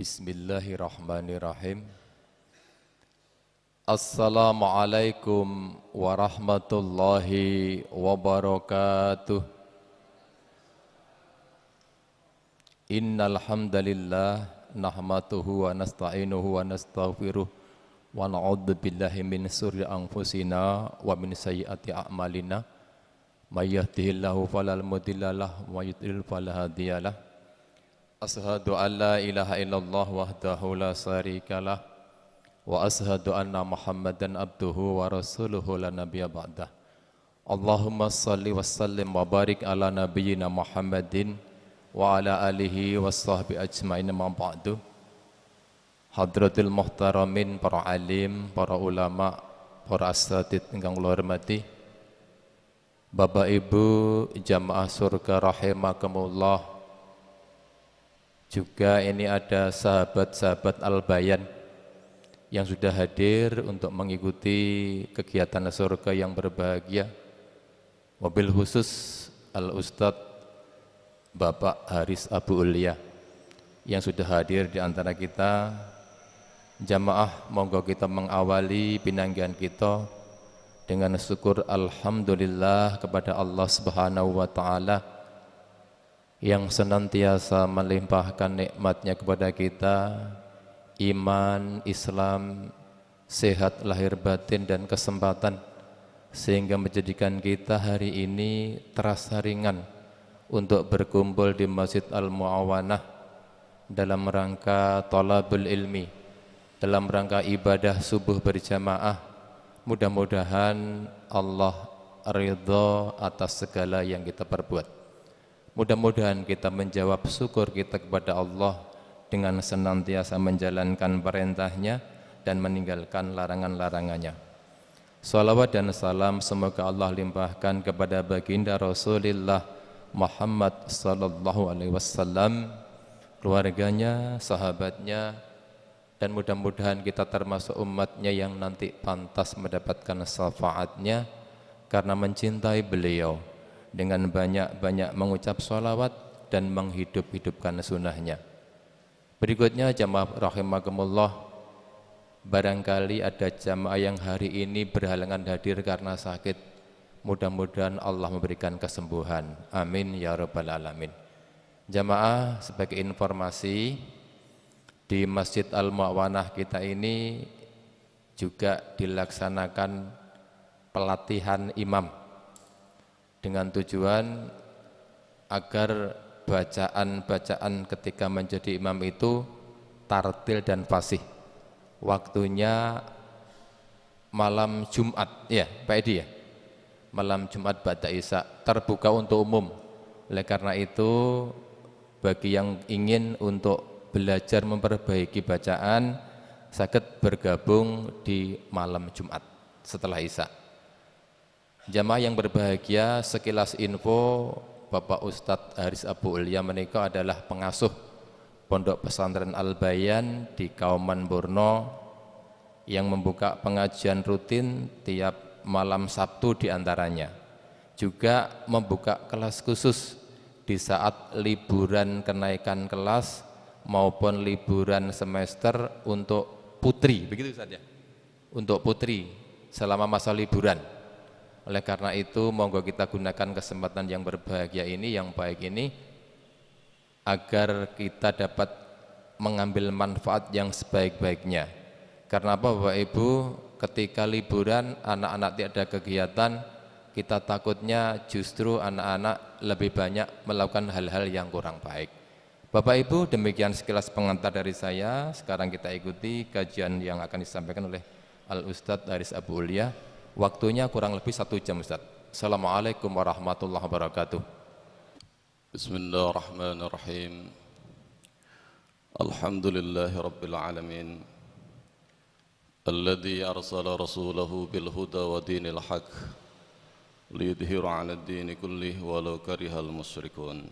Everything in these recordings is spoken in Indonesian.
Bismillahirrahmanirrahim. Assalamualaikum warahmatullahi wabarakatuh. Innal hamdalillah nahmaduhu wa nasta'inuhu wa nastaghfiruh wa na'udzu billahi min syururi anfusina wa min sayyiati a'malina. May yahdihillahu falal mudilla lahu wa may yudlil fala hadiyalah. Ashhadu an la ilaha illallah wahdahu la syarikalah wa ashhadu anna Muhammadan abduhu wa rasuluhu la nabiyya ba'dah. Allahumma salli wa sallim wa barik ala nabiyyina Muhammadin wa ala alihi wa sahbihi ajma'in ma ba'du. Hadratil muhtaramin, para alim, para ulama, para asatidz ingkang kula hormati, Bapak Ibu jamaah surga rahimakumullah. Juga ini ada sahabat-sahabat Al-Bayan yang sudah hadir untuk mengikuti kegiatan surga yang berbahagia. Wabil khusus Al-Ustadz Bapak Haris Abu Ulia yang sudah hadir di antara kita. Jamaah, monggo kita mengawali pinanggihan kita dengan syukur alhamdulillah kepada Allah Subhanahu wa taala yang senantiasa melimpahkan nikmatnya kepada kita, iman, Islam, sehat lahir batin dan kesempatan, sehingga menjadikan kita hari ini terasa ringan untuk berkumpul di Masjid Al-Mu'awanah dalam rangka thalabul ilmi, dalam rangka ibadah subuh berjamaah. Mudah-mudahan Allah ridha atas segala yang kita perbuat. Mudah-mudahan kita menjawab syukur kita kepada Allah dengan senantiasa menjalankan perintahnya dan meninggalkan larangan-larangannya. Salawat dan salam semoga Allah limpahkan kepada baginda Rasulullah Muhammad sallallahu alaihi wasallam, keluarganya, sahabatnya, dan mudah-mudahan kita termasuk umatnya yang nanti pantas mendapatkan syafaatnya karena mencintai beliau, dengan banyak-banyak mengucap sholawat dan menghidup-hidupkan sunnahnya. Berikutnya jamaah rahimakumullah, barangkali ada jamaah yang hari ini berhalangan hadir karena sakit. Mudah-mudahan Allah memberikan kesembuhan. Amin ya rabbal alamin. Jamaah, sebagai informasi, di Masjid Al-Mu'awanah kita ini juga dilaksanakan pelatihan imam dengan tujuan agar bacaan-bacaan ketika menjadi imam itu tartil dan fasih. Waktunya malam Jumat, ya Pak Edi ya, malam Jumat ba'da Isya, terbuka untuk umum. Oleh karena itu, bagi yang ingin untuk belajar memperbaiki bacaan, saged bergabung di malam Jumat setelah Isya. Jamaah yang berbahagia, sekilas info, Bapak Ustadz Haris Abu Ulia menika adalah pengasuh Pondok Pesantren Al-Bayan di Kauman Borno yang membuka pengajian rutin tiap malam Sabtu diantaranya. Juga membuka kelas khusus di saat liburan kenaikan kelas maupun liburan semester untuk putri, begitu saja, untuk putri selama masa liburan. Oleh karena itu, monggo kita gunakan kesempatan yang berbahagia ini, yang baik ini, agar kita dapat mengambil manfaat yang sebaik-baiknya. Karena apa Bapak Ibu, ketika liburan anak-anak tidak ada kegiatan, kita takutnya justru anak-anak lebih banyak melakukan hal-hal yang kurang baik. Bapak Ibu, demikian sekilas pengantar dari saya. Sekarang kita ikuti kajian yang akan disampaikan oleh Al-Ustadz Haris Abu Ulia. Waktunya kurang lebih 1 jam, Ustaz. Assalamualaikum warahmatullahi wabarakatuh. Bismillahirrahmanirrahim. Alhamdulillahi rabbil alamin. Alladhi arsala rasulahu bil huda wa dinil haq liyudhhiru 'ala ad-din kullih walau karihal musyrikun.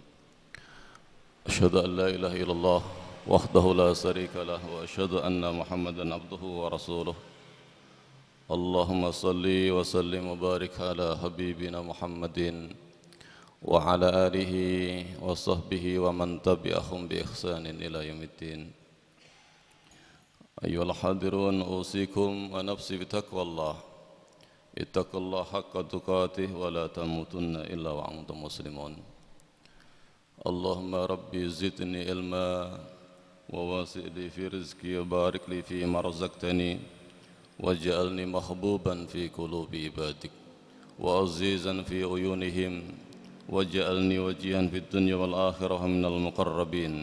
Asyhadu an la ilaha illallah wahdahu la syarika lah wa asyhadu anna Muhammadan abduhu wa rasuluh. Allahumma salli wa sallim wa barik ala habibina Muhammadin wa ala alihi wa sahbihi wa man tabi'ahum bi ihsanin ila yaumiddin. أيها الحاضرون أوصيكم ونفسي بتقوى الله اتقوا الله حق تقاته ولا تموتن إلا وأنتم مسلمون اللهم ربي زدني علما وواسع لي في رزقي وبارك لي فيما رزقتني واجعلني محبوبا في قلوب عبادك وعزيزا في عيونهم واجعلني وجيها في الدنيا والآخرة من المقربين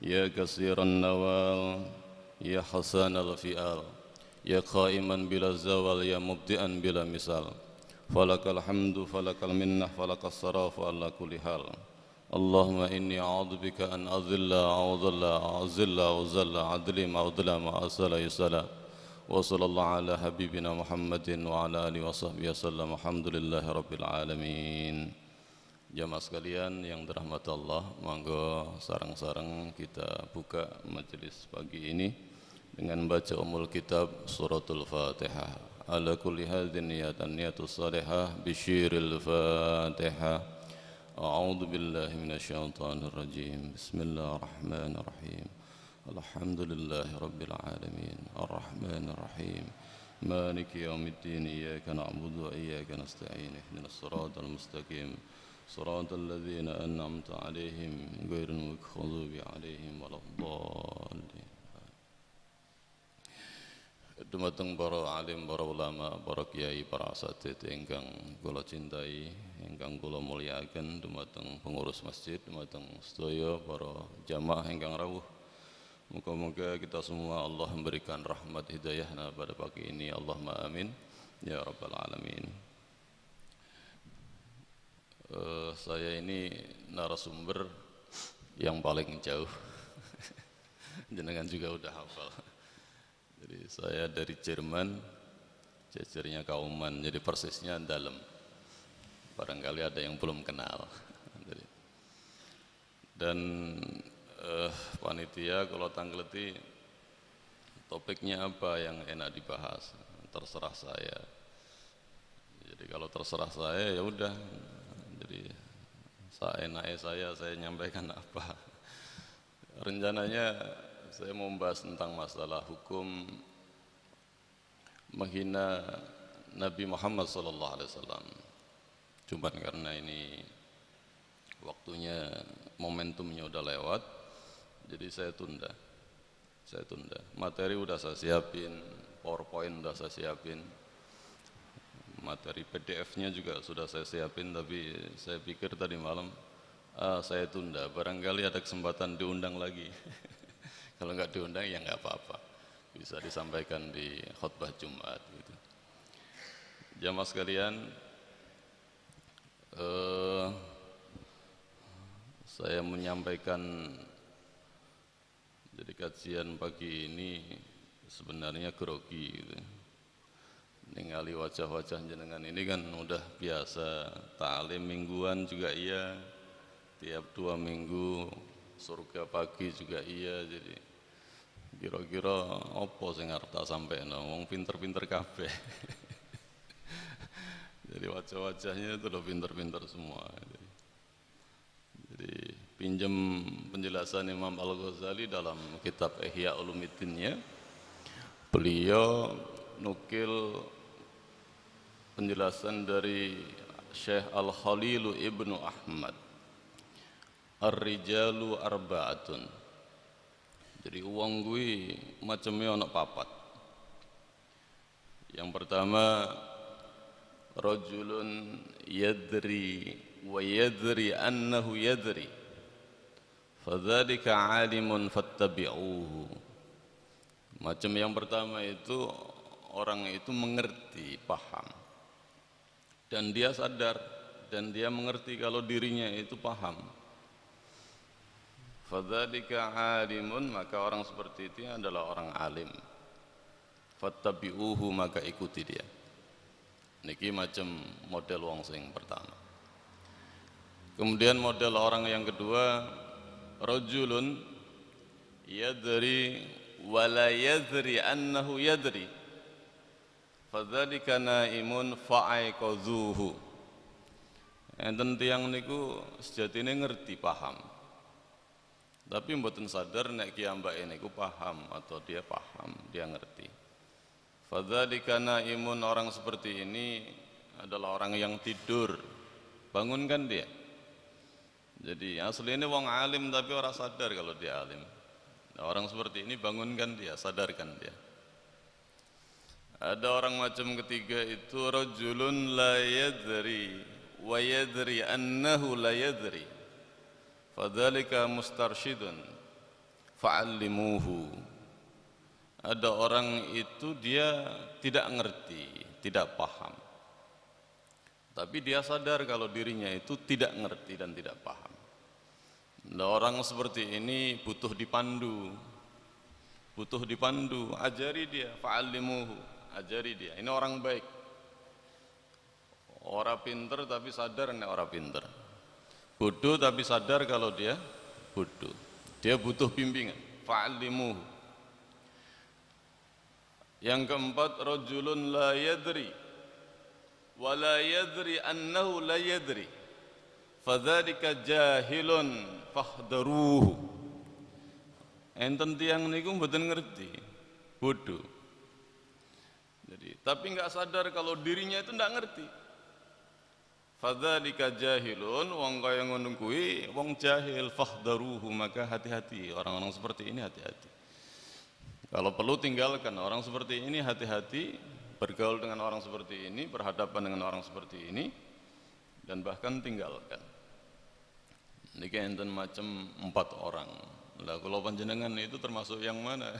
يا كثير النوال يا حسن الفئال يا قائما بلا زوال يا مبدئا بلا مثال فلك الحمد فلك المنة فلك الصراف على كل حال اللهم إني أعوذ بك أن أذل أو أضل أذل أو زل أظلم أو أظلم أسأل يسأل وصلى الله على حبيبنا محمد وعلى آله وصحبه وسلم الحمد لله رب العالمين. Jamaah sekalian yang dirahmati Allah, monggo sareng-sareng kita buka majelis pagi ini dengan baca umul kitab suratul Fatihah. Ala kulli hadin niyatus salihah bisyiril Fatihah. A'udzu billahi minasyaitonir rajim. Bismillahirrahmanirrahim. Alhamdulillahi rabbil alamin. Arrahmanir rahim. Maliki yaumiddin. Iyyaka na'budu wa iyyaka nasta'in. Ihdinas siratal mustaqim. صراط الذين أنعمت عليهم غير المغضوب عليهم ولا الضالين. Dumateng para alim, para ulama, para kiai, para asatid ingkang kula cintai, ingkang kula mulyakaken, dumateng pengurus masjid, dumateng sedaya para jamaah ingkang rawuh. Muga-muga kita semua Allah memberikan rahmat hidayahna pada pagi ini. Allahumma amin ya rabbal alamin. Saya ini narasumber yang paling jauh. Jenengan juga udah hafal. Jadi saya dari Jerman, jajarnya Kauman, jadi persisnya dalam. Barangkali ada yang belum kenal. Dan panitia kalau tanggleti topiknya apa yang enak dibahas, terserah saya. Jadi kalau terserah saya ya udah. Jadi seenaknya saya nyampaikan apa. Rencananya saya mau membahas tentang masalah hukum menghina Nabi Muhammad SAW. Cuman karena ini waktunya, momentumnya udah lewat, jadi saya tunda. Materi udah saya siapin, PowerPoint udah saya siapin, materi PDF-nya juga sudah saya siapin, tapi saya pikir tadi malam saya tunda, barangkali ada kesempatan diundang lagi. Kalau nggak diundang ya nggak apa-apa, bisa disampaikan di khutbah Jumat gitu. Jamaah sekalian, saya menyampaikan jadi kajian pagi ini sebenarnya grogi gitu. Ningali wajah-wajah jenengan ini kan udah biasa, ta'lim mingguan juga iya, tiap 2 minggu surga pagi juga iya, jadi kira-kira apa sing arep tak sampeno, wong pinter-pinter kabeh. Jadi wajah-wajahnya itu udah pinter-pinter semua. Jadi pinjam penjelasan Imam Al-Ghazali dalam kitab Ihya Ulumuddin-nya, beliau nukil penjelasan dari Syekh Al-Khalilu Ibnu Ahmad, Ar-rijalu arba'atun. Jadi uang gue macamnya ana 4. Yang pertama, rajulun yadri wa yadri annahu yadri fadzalika alimun fattabi'uhu. Macam yang pertama itu orang itu mengerti, paham, dan dia sadar dan dia mengerti kalau dirinya itu paham. Fadzalika alimun, maka orang seperti itu adalah orang alim. Fattabi'uhu, maka ikuti dia. Niki macam model wong sing pertama. Kemudian model orang yang kedua, rajulun yadri wa la yadri annahu yadri fadzalika naimun fa'aiqadzuhu. Enten tiyang niku sejatine ngerti, paham, Tapi mboten sadar nek kiambake niku paham atau dia paham, dia ngerti. Fadzalika naimun, orang seperti ini adalah orang yang tidur. Bangunkan dia. Jadi aslinya wong alim tapi orang sadar kalau dia alim. Nah, orang seperti ini bangunkan dia, sadarkan dia. Ada orang macam ketiga itu rajulun la yadri wa yadri annahu la yadri. Fadzalika mustarsyidun fa'allimuhu. Ada orang itu dia tidak ngerti, tidak paham. Tapi dia sadar kalau dirinya itu tidak ngerti dan tidak paham. Nah, orang seperti ini butuh dipandu. Butuh dipandu, ajari dia, fa'allimuhu, ajari dia. Ini orang baik. Orang pinter tapi sadar nek orang pinter. Bodoh tapi sadar kalau dia bodoh. Dia butuh bimbingan, fa'allimuhu. Yang keempat, rajulun la yadri wa la yadri annahu la yadri. Fadzalika jahilun fahdaruhu. Enten tiyang niku mboten ngerti, bodoh. Jadi, tapi enggak sadar kalau dirinya itu enggak ngerti. Fadzalika jahilun, wong kaya ngono kuwi wong jahil, fahdaruhu, maka hati-hati, orang-orang seperti ini hati-hati. Kalau perlu tinggalkan orang seperti ini, hati-hati bergaul dengan orang seperti ini, berhadapan dengan orang seperti ini, dan bahkan tinggalkan. Niki enten macam 4 orang. Lah kula panjenengan itu termasuk yang mana?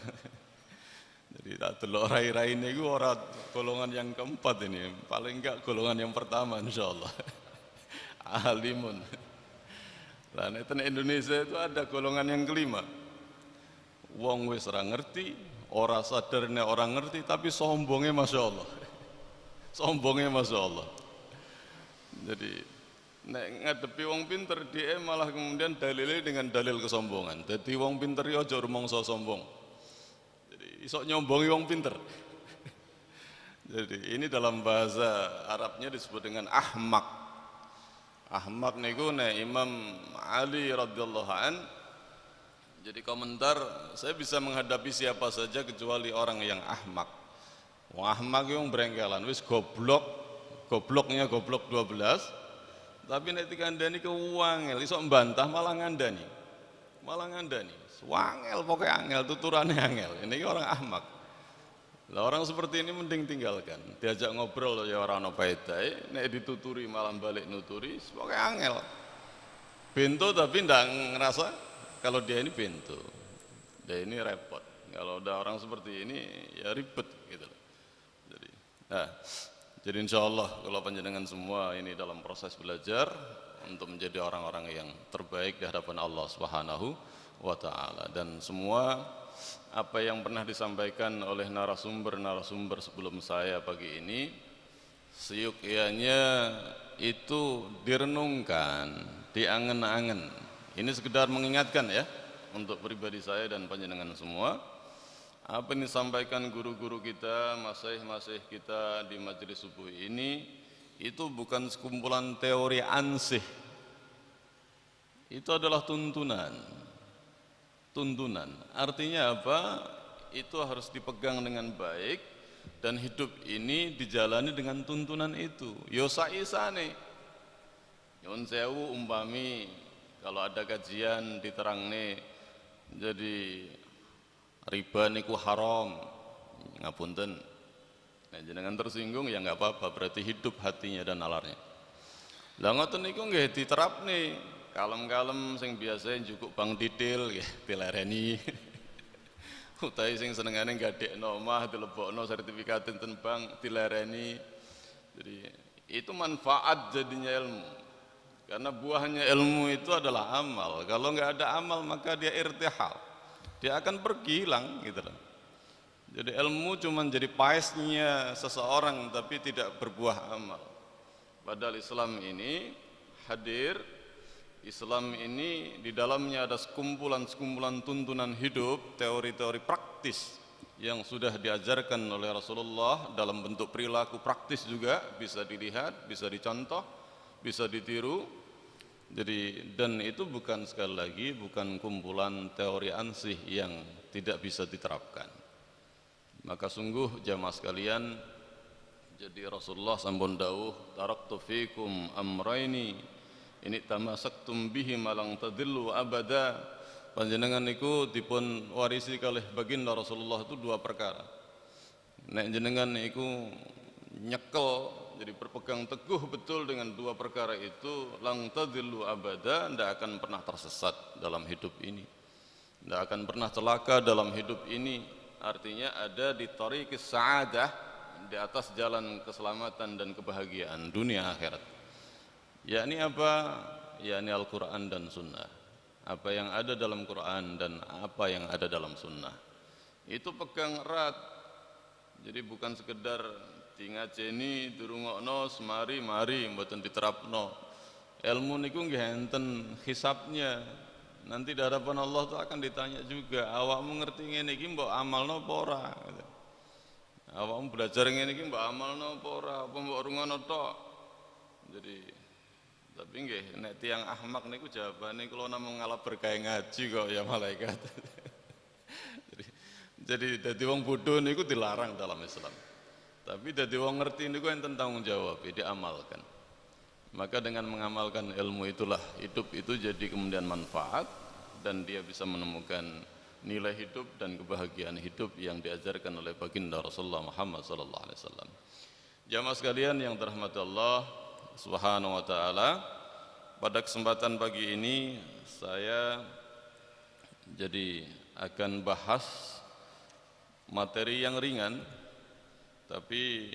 Jadi tak delok rai-rai niku ora golongan yang keempat ini, paling enggak golongan yang pertama insyaallah. Alimun. Lah nek Indonesia itu ada golongan yang kelima. Wong wis ora ngerti, ora sadar nek ora ngerti, tapi sombongnya masyaallah. Sombongnya masyaallah. Jadi nek ngadepi wong pinter dia malah kemudian dalilnya dengan dalil kesombongan. Jadi wong pinter ya aja rumangsa sombong. Jadi iso nyombongi wong pinter. Jadi ini dalam bahasa Arabnya disebut dengan ahmak. Ahmak niku nek Imam Ali radhiyallahu an. Jadi komentar, saya bisa menghadapi siapa saja kecuali orang yang ahmak. Wong ahmak yang berengkelan, wis goblok, gobloknya goblok 12. Tapi nek dikandani kewangel, iso mbantah malah ngandani. Malah ngandani. Wangel pokoknya angel, tuturane angel. Ini orang ahmak. Lah orang seperti ini mending tinggalkan. Diajak ngobrol ya ora ono faedahe, nek dituturi malah balik nuturi, pokoknya angel. Bento tapi ndak ngerasa kalau dia ini bento, dia ini repot. Kalau udah orang seperti ini ya ribet gitu. Jadi insya Allah kalau panjenengan semua ini dalam proses belajar untuk menjadi orang-orang yang terbaik di hadapan Allah Subhanahu wa Ta'ala. Dan semua apa yang pernah disampaikan oleh narasumber sebelum saya pagi ini, seyukianya itu direnungkan, diangen-angen. Ini sekedar mengingatkan ya untuk pribadi saya dan panjenengan semua. Apa yang disampaikan guru-guru kita, masyayikh kita di majelis subuh ini itu bukan sekumpulan teori ansih. Itu adalah tuntunan. Tuntunan. Artinya apa? Itu harus dipegang dengan baik dan hidup ini dijalani dengan tuntunan itu. Yo saisane. Nyuwun sewu umpami kalau ada kajian diterang nih, jadi riba niku haram, ngapunten. Nah, jenengan tersinggung ya nggak apa-apa, berarti hidup hatinya dan nalarnya. Lah ngoten niku nggih diterapne, kalem-kalem sing biasa cukup bang didil nggih dilereni. Utahe sing senengane gadekno omah dilebokno sertifikat enten bank dilereni. Jadi itu manfaat jadinya ilmu. Karena buahnya ilmu itu adalah amal. Kalau nggak ada amal maka dia irtihal. Dia akan pergi hilang gitu loh. Jadi ilmu cuma jadi paesnya seseorang tapi tidak berbuah amal. Padahal Islam ini hadir, Islam ini di dalamnya ada sekumpulan-sekumpulan tuntunan hidup, teori-teori praktis yang sudah diajarkan oleh Rasulullah dalam bentuk perilaku praktis juga bisa dilihat, bisa dicontoh, bisa ditiru. Jadi dan itu bukan, sekali lagi, bukan kumpulan teori ansih yang tidak bisa diterapkan. Maka sungguh jamaah sekalian, jadi Rasulullah sampun dawuh, taraktu fikum amraini ini tamasaktum bihi malang tadillu abada. Panjenengan niku dipun warisi kalih baginda Rasulullah itu dua perkara. Nek jenengan niku nyekel, jadi berpegang teguh betul dengan dua perkara itu, lang tadillu abada, ndak akan pernah tersesat dalam hidup ini, ndak akan pernah celaka dalam hidup ini. Artinya ada di thariqis sa'adah, di atas jalan keselamatan dan kebahagiaan dunia akhirat. Yakni apa? Yakni Al-Quran dan Sunnah. Apa yang ada dalam Quran dan apa yang ada dalam Sunnah, itu pegang erat. Jadi bukan sekedar ngajeni dirungokno semari mari mboten diterapno. Ilmu niku nggih enten hisabnya. Nanti di hadapan Allah itu akan ditanya juga, awakmu ngerti ngene iki mbok amalno apa ora? Awakmu belajar ngene iki mbok amalno apa ora? Apa mbok rungokno tok? Jadi tapi nggih nek tiyang ahmak niku jawabane kula namung ngalap berkah ngaji kok ya malaikat. Jadi dadi wong bodoh niku dilarang dalam Islam. Tapi dadi wong ngerti niku enten tanggung jawab, diamalkan. Maka dengan mengamalkan ilmu itulah hidup itu jadi kemudian manfaat dan dia bisa menemukan nilai hidup dan kebahagiaan hidup yang diajarkan oleh baginda Rasulullah Muhammad sallallahu alaihi wasallam. Jamaah sekalian yang dirahmati Allah Subhanahu wa taala, pada kesempatan pagi ini saya jadi akan bahas materi yang ringan, tapi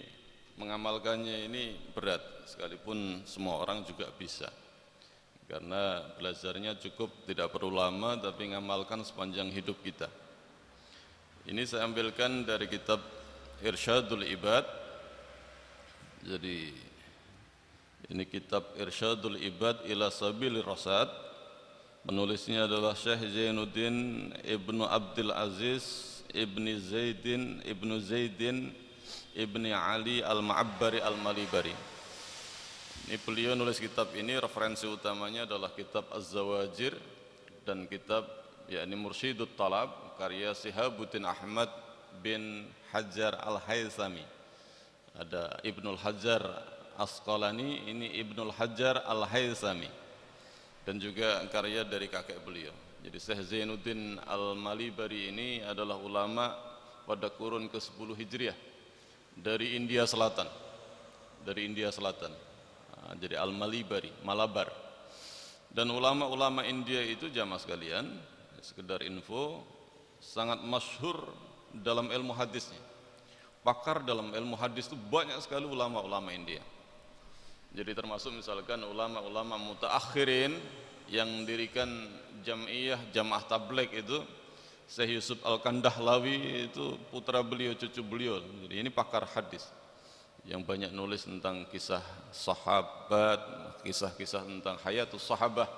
mengamalkannya ini berat, sekalipun semua orang juga bisa. Karena belajarnya cukup tidak perlu lama, tapi mengamalkan sepanjang hidup kita. Ini saya ambilkan dari kitab Irsyadul Ibad. Jadi ini kitab Irsyadul Ibad ila Sabilir Rasyad. Penulisnya adalah Syekh Zainuddin Ibnu Abdul Aziz Ibni Zaidin Ibni Ali Al-Ma'abbari Al-Malibari. Ini beliau nulis kitab ini, referensi utamanya adalah kitab Az-Zawajir dan kitab yakni Mursyidut Talab karya Sihabuddin Ahmad bin Hajar Al-Haythami. Ada Ibnul Hajar Asqalani, ini Ibnul Hajar Al-Haythami, dan juga karya dari kakek beliau. Jadi Syekh Zainuddin Al-Malibari ini adalah ulama pada kurun ke-10 Hijriah dari India Selatan. Jadi Al-Malibari, Malabar. Dan ulama-ulama India itu jamaah sekalian, sekedar info, sangat masyhur dalam ilmu hadisnya. Pakar dalam ilmu hadis itu banyak sekali ulama-ulama India. Jadi termasuk misalkan ulama-ulama mutaakhirin yang mendirikan jamaah tabligh itu, Syekh Yusuf Al-Kandahlawi itu putra beliau, cucu beliau. Jadi ini pakar hadis yang banyak nulis tentang kisah sahabat, kisah-kisah tentang hayatus sahabah.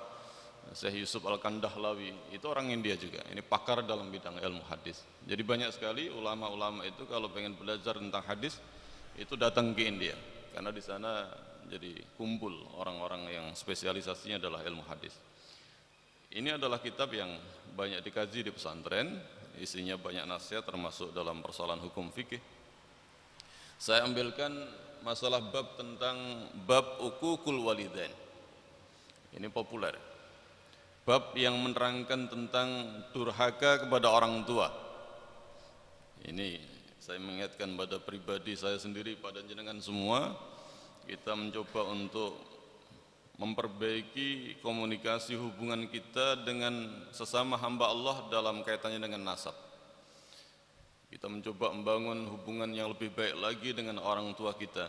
Syekh Yusuf Al-Kandahlawi itu orang India juga. Ini pakar dalam bidang ilmu hadis. Jadi banyak sekali ulama-ulama itu kalau pengen belajar tentang hadis itu datang ke India, karena di sana jadi kumpul orang-orang yang spesialisasinya adalah ilmu hadis. Ini adalah kitab yang banyak dikaji di pesantren, isinya banyak nasihat termasuk dalam persoalan hukum fikih. Saya ambilkan masalah bab tentang bab uququl walidain. Ini populer. Bab yang menerangkan tentang durhaka kepada orang tua. Ini saya mengingatkan pada pribadi saya sendiri, pada jenengan semua, kita mencoba untuk memperbaiki komunikasi hubungan kita dengan sesama hamba Allah dalam kaitannya dengan nasab. Kita mencoba membangun hubungan yang lebih baik lagi dengan orang tua kita,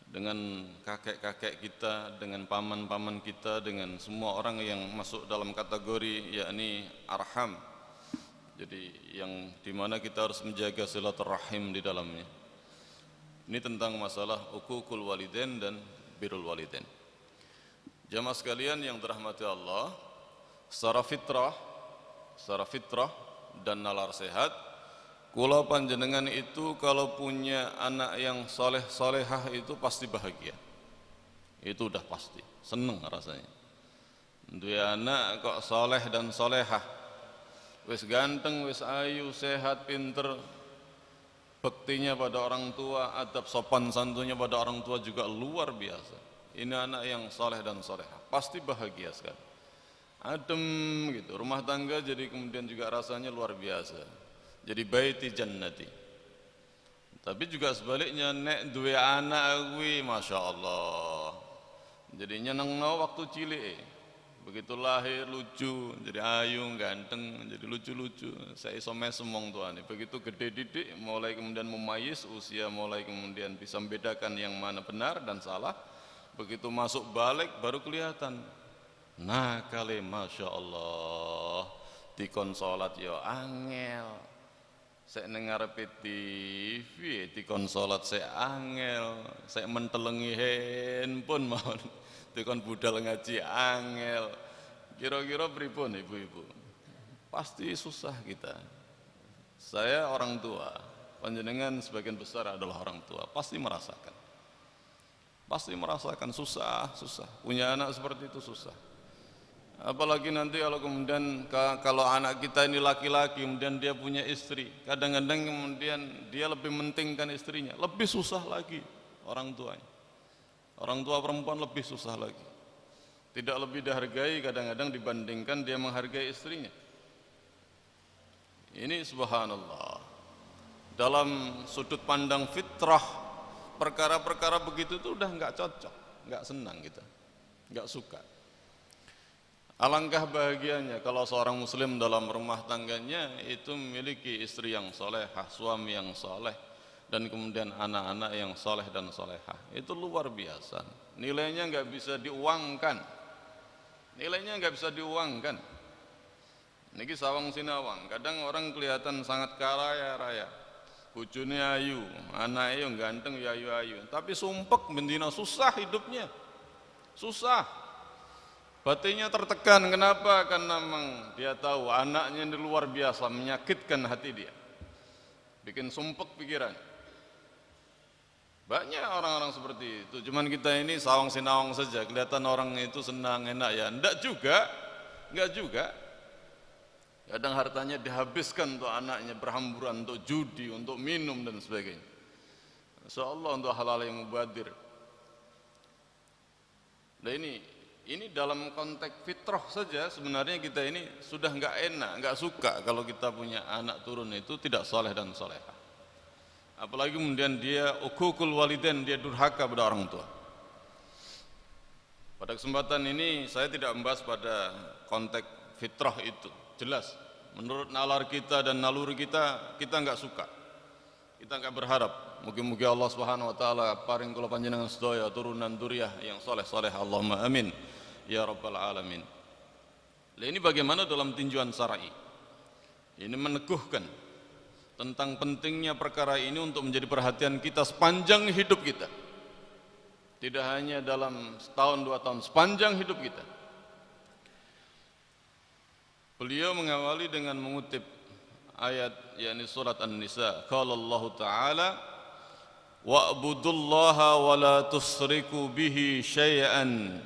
dengan kakek-kakek kita, dengan paman-paman kita, dengan semua orang yang masuk dalam kategori yakni arham. Jadi yang dimana kita harus menjaga silaturahim di dalamnya. Ini tentang masalah uququl walidain dan birrul walidain. Jamaah sekalian yang dirahmati Allah, secara fitrah dan nalar sehat, kula panjenengan itu kalau punya anak yang soleh solehah itu pasti bahagia. Itu udah pasti, seneng rasanya. duwe anak kok soleh dan solehah, wis ganteng, wis ayu, sehat, pinter, bektinya pada orang tua, adab sopan santunnya pada orang tua juga luar biasa. Ini anak yang soleh dan solehah, pasti bahagia sekali, adem gitu, rumah tangga jadi kemudian juga rasanya luar biasa, jadi baiti jannati. Tapi juga sebaliknya, nek duwe anak kuwi masya Allah, jadi nyenengno waktu cilik, begitu lahir lucu, jadi ayu, ganteng, jadi lucu-lucu, saya iso mesem wong tuane. Begitu gede didik, mulai kemudian memayis usia, mulai kemudian bisa membedakan yang mana benar dan salah. Begitu masuk balik baru kelihatan. Nah kali masya Allah, dikon salat ya angel, saya ngarepe TV dikon salat saya angel, saya mentelengi handphone mawon dikon budal ngaji angel. Kira-kira pripun ibu-ibu? Pasti susah kita. Saya orang tua, panjenengan sebagian besar adalah orang tua, pasti merasakan. Pasti merasakan susah. Punya anak seperti itu susah. Apalagi nanti kalau kemudian kalau anak kita ini laki-laki kemudian dia punya istri, kadang-kadang kemudian dia lebih mementingkan istrinya, lebih susah lagi orang tuanya. Orang tua perempuan lebih susah lagi, tidak lebih dihargai kadang-kadang dibandingkan dia menghargai istrinya. Ini subhanallah, dalam sudut pandang fitrah perkara-perkara begitu itu udah nggak cocok, nggak senang kita, nggak suka. Alangkah bahagianya kalau seorang muslim dalam rumah tangganya itu memiliki istri yang solehah, suami yang soleh, dan kemudian anak-anak yang soleh dan solehah. Itu luar biasa, nilainya nggak bisa diuangkan, nilainya nggak bisa diuangkan. Niki sawang sinawang, kadang orang kelihatan sangat kaya raya, bojone ayu, anaknya yang ganteng ya ayu, tapi sumpek bendina susah hidupnya, susah. Batinnya tertekan, kenapa? Karena memang dia tahu anaknya ini luar biasa, menyakitkan hati dia, bikin sumpek pikiran. Banyak orang-orang seperti itu, cuman kita ini sawang sinawang saja, kelihatan orang itu senang, enak ya, enggak juga. Kadang hartanya dihabiskan untuk anaknya, berhamburan untuk judi, untuk minum dan sebagainya. Insyaallah untuk hal-hal yang mubadir. Nah ini dalam konteks fitrah saja sebenarnya kita ini sudah nggak enak, nggak suka kalau kita punya anak turun itu tidak soleh dan solehah. Apalagi kemudian dia uququl walidain, dia durhaka pada orang tua. Pada kesempatan ini saya tidak membahas pada konteks fitrah itu, jelas menurut nalar kita dan naluri kita nggak suka, kita nggak berharap. Mugi-mugi Allah Subhanahu Wa Taala paring kula panjenengan sedaya turunan dzurriyyah yang soleh-soleh, Allahumma amin ya rabbal alamin. Ini bagaimana dalam tinjauan syar'i? Ini meneguhkan tentang pentingnya perkara ini untuk menjadi perhatian kita sepanjang hidup kita. Tidak hanya dalam setahun dua tahun, sepanjang hidup kita. Beliau mengawali dengan mengutip ayat yakni surat An-Nisa. Qala Allah Ta'ala wa'budullaha wa la tusriku bihi syai'an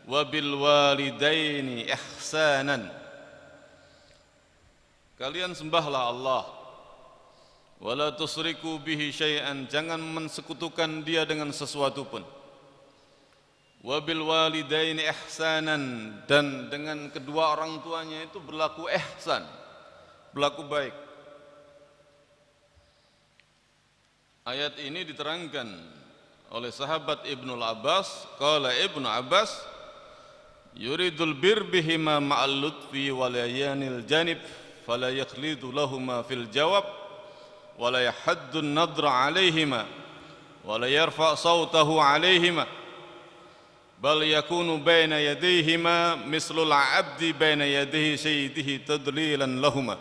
wa bil walidaini ihsanan. Kalian sembahlah Allah, wa la tusriku bihi syai'an, jangan mensekutukan dia dengan sesuatu pun. Wa bil walidaini ihsanan, dan dengan kedua orang tuanya itu berlaku ihsan, berlaku baik. Ayat ini diterangkan oleh sahabat Ibnul Abbas. Qala Ibnu Abbas, yuridul bir bihima ma'al lutfi wa layanil janib fala yakhlidu lahuma fil jawab wa la yahaddu an-nadra alaihima wa la yarfa' sawtahu alaihima bal yakunu baina yadayhima mislul 'abdi baina yadayhi sayyidihi tadlilan lahuma.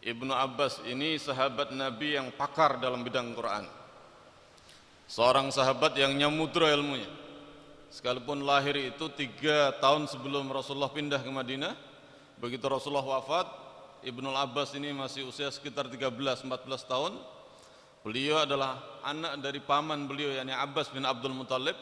Ibnu Abbas ini sahabat Nabi yang pakar dalam bidang Quran, seorang sahabat yang nyamudra ilmunya. Sekalipun lahir itu 3 tahun sebelum Rasulullah pindah ke Madinah, begitu Rasulullah wafat, Ibnu Abbas ini masih usia sekitar 13-14 tahun. Beliau adalah anak dari paman beliau, yakni Abbas bin Abdul Muttalib.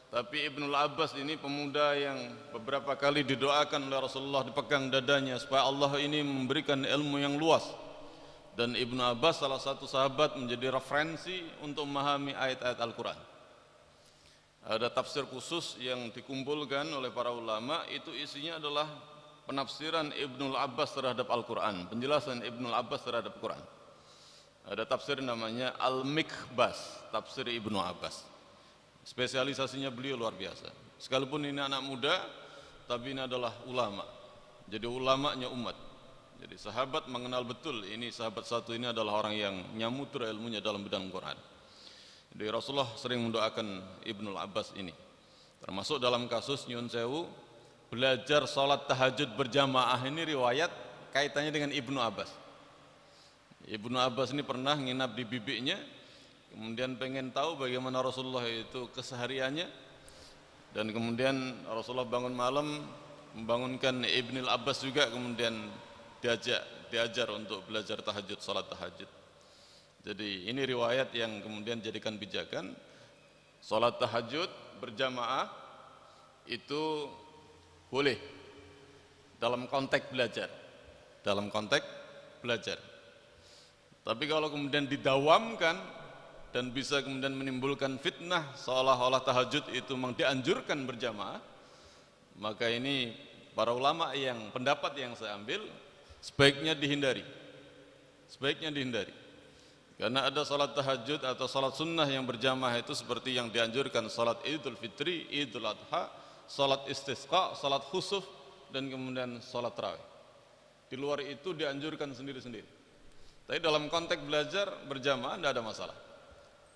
Tapi Ibnul Abbas ini pemuda yang beberapa kali didoakan oleh Rasulullah, dipegang dadanya supaya Allah ini memberikan ilmu yang luas. Dan Ibnu Abbas salah satu sahabat menjadi referensi untuk memahami ayat-ayat Al-Quran. Ada tafsir khusus yang dikumpulkan oleh para ulama, itu isinya adalah penafsiran Ibnul Abbas terhadap Al-Quran, penjelasan Ibnul Abbas terhadap Al-Quran. Ada tafsir namanya Al-Mikbas, tafsir Ibnu Abbas. Spesialisasinya beliau luar biasa. Sekalipun ini anak muda, tapi ini adalah ulama. Jadi ulamanya umat. Jadi sahabat mengenal betul ini sahabat satu ini adalah orang yang nyamutur ilmunya dalam bidang Quran. Jadi Rasulullah sering mendoakan Ibnul Abbas ini. Termasuk dalam kasus nyun sewu belajar salat tahajud berjamaah, ini riwayat kaitannya dengan Ibnu Abbas. Ibnu Abbas ini pernah nginap di bibinya, kemudian pengen tahu bagaimana Rasulullah itu kesehariannya, dan kemudian Rasulullah bangun malam membangunkan Ibnul Abbas juga, kemudian diajar untuk belajar tahajud, salat tahajud. Jadi ini riwayat yang kemudian jadikan pijakan salat tahajud berjamaah itu boleh dalam konteks belajar, dalam konteks belajar. Tapi kalau kemudian didawamkan dan bisa kemudian menimbulkan fitnah seolah-olah tahajud itu memang dianjurkan berjamaah, maka ini para ulama yang pendapat yang saya ambil sebaiknya dihindari. Sebaiknya dihindari. Karena ada salat tahajud atau salat sunnah yang berjamaah itu seperti yang dianjurkan salat Idul Fitri, Idul Adha, salat istisqa, salat khusuf, dan kemudian salat tarawih. Di luar itu dianjurkan sendiri-sendiri. Tapi dalam konteks belajar berjamaah tidak ada masalah.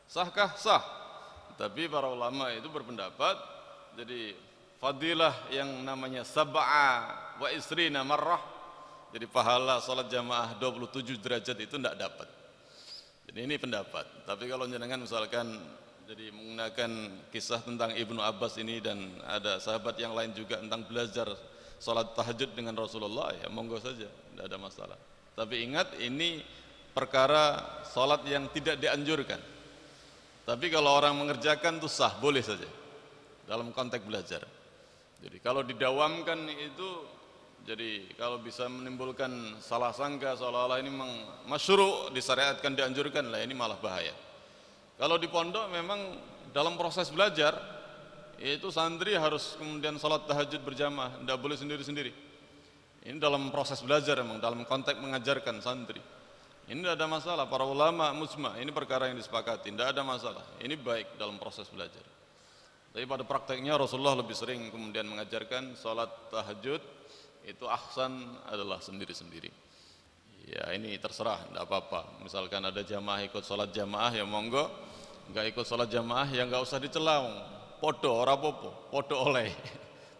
Sahkah? Sah. Tapi para ulama itu berpendapat, jadi fadilah yang namanya sab'a wa isrina marrah, jadi pahala salat jamaah 27 derajat itu tidak dapat. Jadi ini pendapat. Tapi kalau jenengan misalkan jadi menggunakan kisah tentang Ibnu Abbas ini dan ada sahabat yang lain juga tentang belajar salat tahajud dengan Rasulullah, ya monggo saja, tidak ada masalah. Tapi ingat ini perkara salat yang tidak dianjurkan. Tapi kalau orang mengerjakan itu sah, boleh saja dalam konteks belajar. Jadi kalau didawamkan itu, jadi kalau bisa menimbulkan salah sangka seolah-olah ini memang masyru', disyariatkan, dianjurkan, lah ini malah bahaya. Kalau di pondok memang dalam proses belajar itu santri harus kemudian salat tahajud berjamaah, tidak boleh sendiri-sendiri. Ini dalam proses belajar memang, dalam konteks mengajarkan santri. Ini tidak ada masalah, para ulama mujma', ini perkara yang disepakati, tidak ada masalah. Ini baik dalam proses belajar. Tapi pada prakteknya Rasulullah lebih sering kemudian mengajarkan salat tahajud itu ahsan adalah sendiri-sendiri. Ya ini terserah, tidak apa-apa. Misalkan ada jamaah ikut salat jamaah, ya monggo. Enggak ikut salat jamaah, ya enggak usah dicelau. Podo ora apa-apa, podo oleh.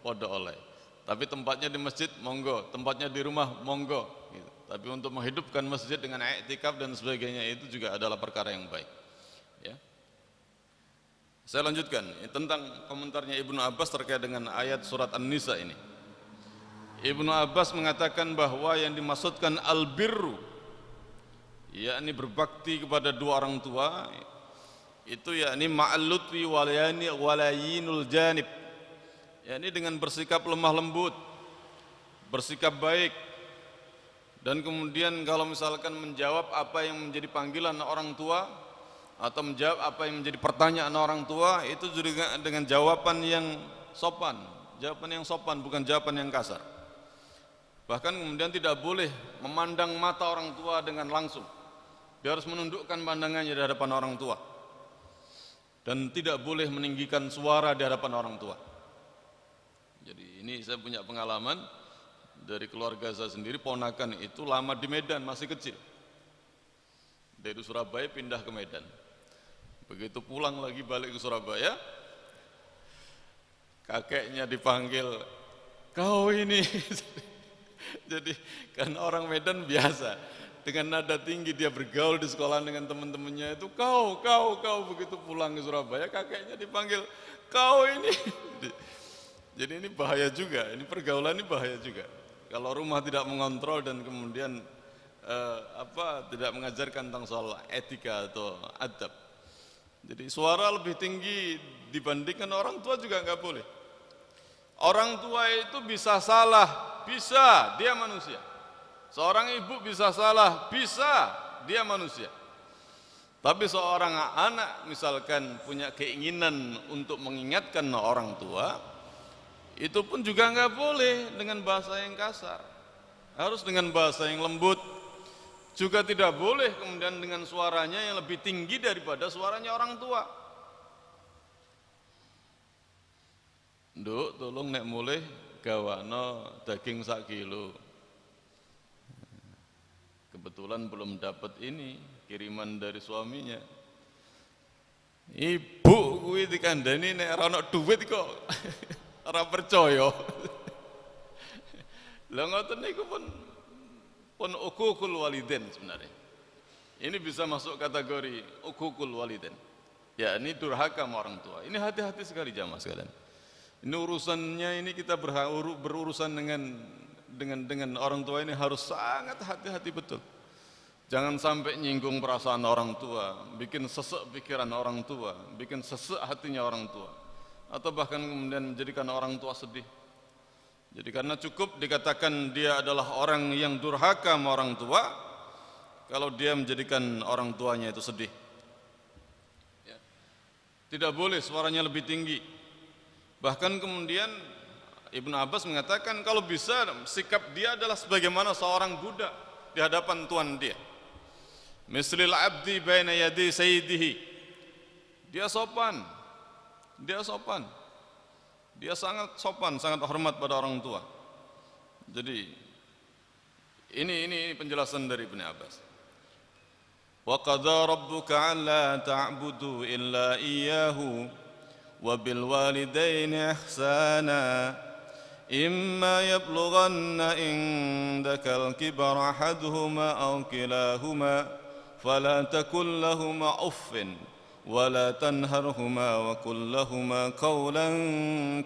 Podo oleh. Tapi tempatnya di masjid monggo, tempatnya di rumah monggo gitu. Tapi untuk menghidupkan masjid dengan i'tikaf dan sebagainya itu juga adalah perkara yang baik. Ya. Saya lanjutkan tentang komentarnya Ibnu Abbas terkait dengan ayat surat An-Nisa ini. Ibnu Abbas mengatakan bahwa yang dimaksudkan albirru, yakni berbakti kepada dua orang tua, itu yakni ma'al-lutfi walayinul janib, yakni dengan bersikap lemah lembut, bersikap baik, dan kemudian kalau misalkan menjawab apa yang menjadi panggilan orang tua atau menjawab apa yang menjadi pertanyaan orang tua, itu juga dengan jawaban yang sopan, bukan jawaban yang kasar. Bahkan kemudian tidak boleh memandang mata orang tua dengan langsung. Dia harus menundukkan pandangannya di hadapan orang tua. Dan tidak boleh meninggikan suara di hadapan orang tua. Jadi ini saya punya pengalaman dari keluarga saya sendiri, ponakan itu lama di Medan, masih kecil. Dari Surabaya pindah ke Medan. Begitu pulang lagi balik ke Surabaya, kakeknya dipanggil, "Kau ini." Jadi kan orang Medan biasa dengan nada tinggi dia bergaul di sekolah dengan teman-temannya itu, kau, begitu pulang ke Surabaya kakeknya dipanggil, "Kau ini." Jadi ini bahaya juga, ini pergaulan ini bahaya juga. Kalau rumah tidak mengontrol dan kemudian tidak mengajarkan tentang soal etika atau adab. Jadi suara lebih tinggi dibandingkan orang tua juga nggak boleh. Orang tua itu bisa salah, bisa, dia manusia. Seorang ibu bisa salah, bisa, dia manusia. Tapi seorang anak misalkan punya keinginan untuk mengingatkan orang tua, itu pun juga nggak boleh dengan bahasa yang kasar. Harus dengan bahasa yang lembut. Juga tidak boleh kemudian dengan suaranya yang lebih tinggi daripada suaranya orang tua. Nduk, tolong nek mulih gawano daging 1 kilo. Kebetulan belum dapat ini kiriman dari suaminya. Ibu kuwi dikandani nek ora ono duit kok ora percaya. Lah ngoten niku pun uququl walidain sebenarnya. Ini bisa masuk kategori uququl walidain. Ya, ini durhaka sama orang tua. Ini hati-hati sekali jamaah sekalian. Ini urusannya ini kita berurusan dengan orang tua ini harus sangat hati-hati betul. Jangan sampai nyinggung perasaan orang tua, bikin sesek pikiran orang tua, bikin sesek hatinya orang tua, atau bahkan kemudian menjadikan orang tua sedih. Jadi karena cukup dikatakan dia adalah orang yang durhaka sama orang tua, kalau dia menjadikan orang tuanya itu sedih. Ya. Tidak boleh suaranya lebih tinggi. Bahkan kemudian Ibnu Abbas mengatakan kalau bisa sikap dia adalah sebagaimana seorang budak di hadapan tuan dia. Mislil abdi baina yadi sayyidihi. Dia sopan. Dia sangat sopan, sangat hormat pada orang tua. Jadi ini penjelasan dari Ibnu Abbas. Wa qadha rabbuka alla ta'budu illa iyyahu wa bil walidaini ihsana imma yablughanna indakal kibara ahaduhuma aw kilahuma fala takul lahumā uffin wa la tanharhumā wa qul lahumā qawlan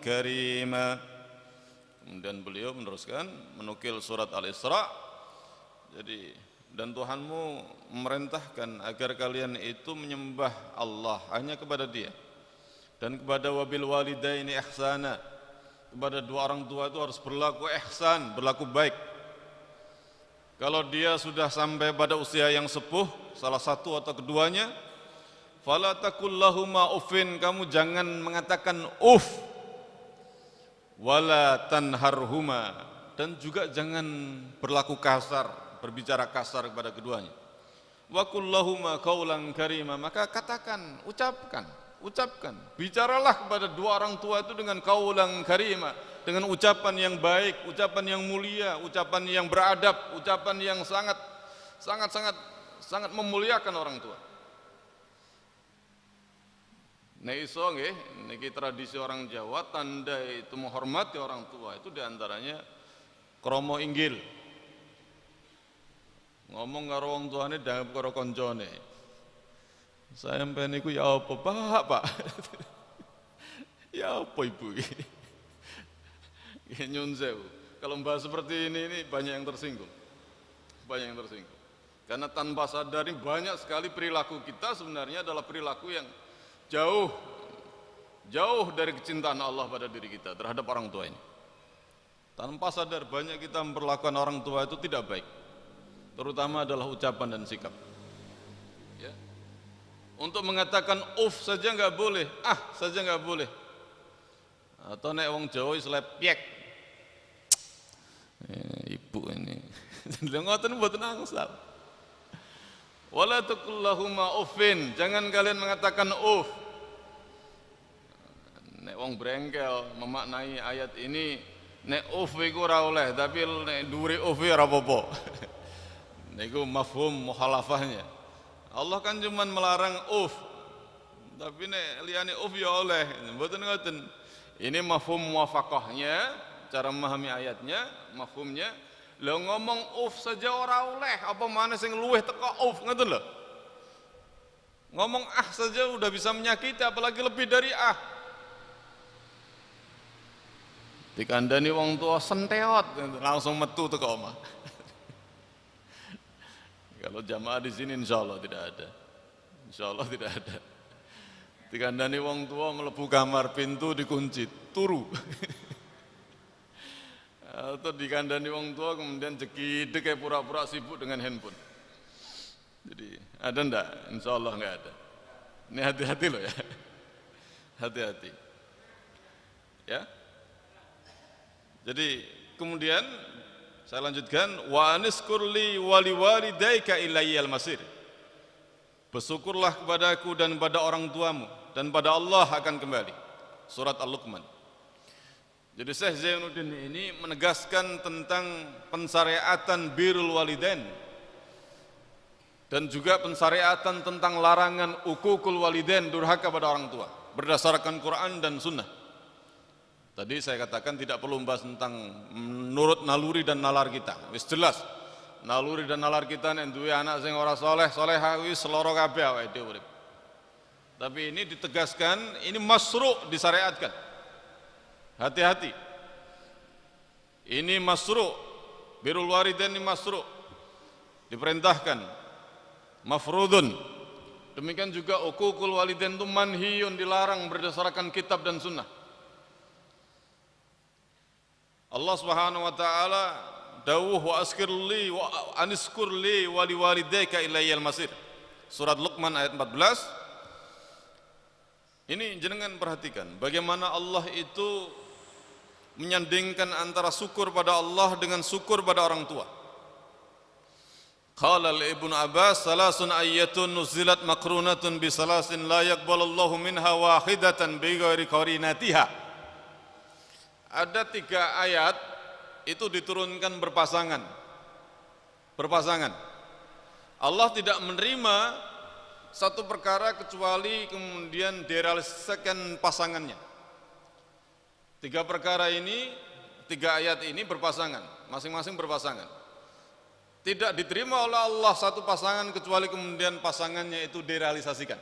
karīmā. Kemudian beliau meneruskan menukil surat Al-Isra. Jadi dan Tuhanmu memerintahkan agar kalian itu menyembah Allah hanya kepada Dia. Dan kepada wabil walidaini ihsana, kepada dua orang tua itu harus berlaku ihsan, berlaku baik. Kalau dia sudah sampai pada usia yang sepuh, salah satu atau keduanya, fala taqul lahumā uffin, kamu jangan mengatakan wala tanharhuma, dan juga jangan berlaku kasar, berbicara kasar kepada keduanya. Wa qul lahumā qawlan karīmā, maka katakan, ucapkan, bicaralah kepada dua orang tua itu dengan qaulan karima, dengan ucapan yang baik, ucapan yang mulia, ucapan yang beradab, ucapan yang sangat memuliakan orang tua. Nek iso nggih, niki tradisi orang Jawa, tanda itu menghormati orang tua itu diantaranya krama inggil. Ngomong karo wong tuane dangep karo koncone. Sampai niku ya apa Pak? Ya apa Ibu? Ya nyun sewu. Kalau bahas seperti ini banyak yang tersinggung. Karena tanpa sadar ini banyak sekali perilaku kita sebenarnya adalah perilaku yang jauh dari kecintaan Allah pada diri kita terhadap orang tua ini. Tanpa sadar banyak kita memperlakukan orang tua itu tidak baik. Terutama adalah ucapan dan sikap. Ya. Untuk mengatakan saja nggak boleh, saja nggak boleh. Atau nek wong Jawa istilah piek. Ibu ini. Lha ngoten mboten angsal. Wala taqul lahumā uffin, jangan kalian mengatakan Nek wong brengkel memaknai ayat ini, nek iku ora oleh, tapi nek dhuwure ora apa-apa. Niku mafhum mukhalafahnya. Allah kan cuma melarang tapi nek liyane ya oleh, mboten ngoten. Ini mafhum muwafaqahnya, cara memahami ayatnya, mafhumnya. Lah ngomong saja ora oleh, apa maneh sing luweh teko ngoten lho. Ngomong saja udah bisa menyakiti, apalagi lebih dari Dikandani wong tua senteot, langsung metu teko omah. Kalau jamaah di sini insya Allah tidak ada. Dikandani wong tua mlebu kamar, pintu dikunci, turu. Atau dikandani wong tua kemudian jekidek kayak pura-pura sibuk dengan handphone. Jadi ada ndak? Insya Allah nggak ada. Ini hati-hati loh ya, hati-hati. Ya. Jadi kemudian saya lanjutkan, wa aniskurli wali walidayka ilayyal masir. Bersyukurlah kepadaku dan pada orang tuamu dan pada Allah akan kembali. Surat Al-Luqman. Jadi Syekh Zainuddin ini menegaskan tentang pensyariatan birrul walidain dan juga pensyariatan tentang larangan uququl walidain, durhaka pada orang tua berdasarkan Quran dan Sunnah. Tadi saya katakan tidak perlu membahas tentang menurut naluri dan nalar kita. Wis jelas naluri dan nalar kita nek duwe anak sing ora saleh, salehah wis loro kabeh awake dhewe urip. Tapi ini ditegaskan, ini masru' disyariatkan. Hati-hati. Ini masru', birrul walidain ini masru'. Diperintahkan. Mafrudun. Demikian juga uququl walidain itu manhiyun, dilarang berdasarkan kitab dan sunnah. Allah Subhanahu wa taala dawuh wa askirli wa aniskurli wa liwalidayka ilayyal masir. Surat Luqman ayat 14. Ini jenengan perhatikan bagaimana Allah itu menyandingkan antara syukur pada Allah dengan syukur pada orang tua. Qala Ibnu Abbas salasun ayatun nuzilat makrunatun bi salasin la yaqbalallahu minha wahidatan bi ghairi qarinatiha. Ada 3 ayat itu diturunkan berpasangan. Berpasangan. Allah tidak menerima satu perkara kecuali kemudian direalisasikan pasangannya. 3 perkara ini, 3 ayat ini berpasangan, masing-masing berpasangan. Tidak diterima oleh Allah satu pasangan kecuali kemudian pasangannya itu direalisasikan.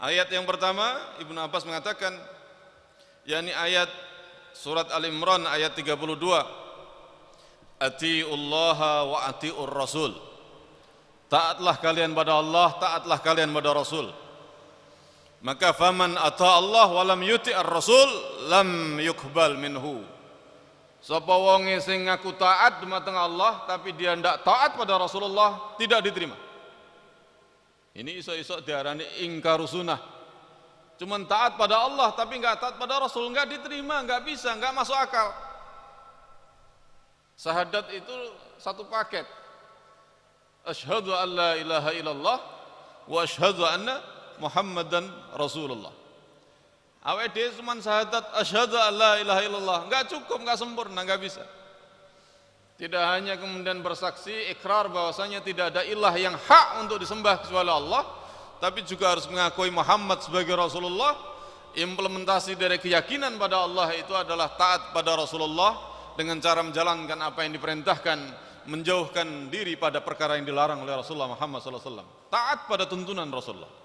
Ayat yang pertama, Ibnu Abbas mengatakan, yakni ayat surat Al-Imran ayat 32, atiullaha wa atiur rasul. Taatlah kalian pada Allah, taatlah kalian pada Rasul. Maka faman ata Allah wa lam yuti'ar rasul lam yuqbal minhu. Sapa wonge sing ngaku taat dumateng Allah tapi dia ndak taat pada Rasulullah, tidak diterima. Ini iso-iso diarani ingkaru sunnah. Cuman taat pada Allah tapi enggak taat pada Rasul, enggak diterima, enggak bisa, enggak masuk akal. Syahadat itu satu paket. Asyhadu an la ilaha illallah wa asyhadu anna Muhammadan Rasulullah. Awake dhewe cuma syahadat asyhadu an la ilaha illallah, enggak cukup, enggak sempurna, enggak bisa. Tidak hanya kemudian bersaksi ikrar bahwasanya tidak ada ilah yang hak untuk disembah kecuali Allah, tapi juga harus mengakui Muhammad sebagai Rasulullah. Implementasi dari keyakinan pada Allah itu adalah taat pada Rasulullah dengan cara menjalankan apa yang diperintahkan, menjauhkan diri pada perkara yang dilarang oleh Rasulullah Muhammad SAW. Taat pada tuntunan Rasulullah.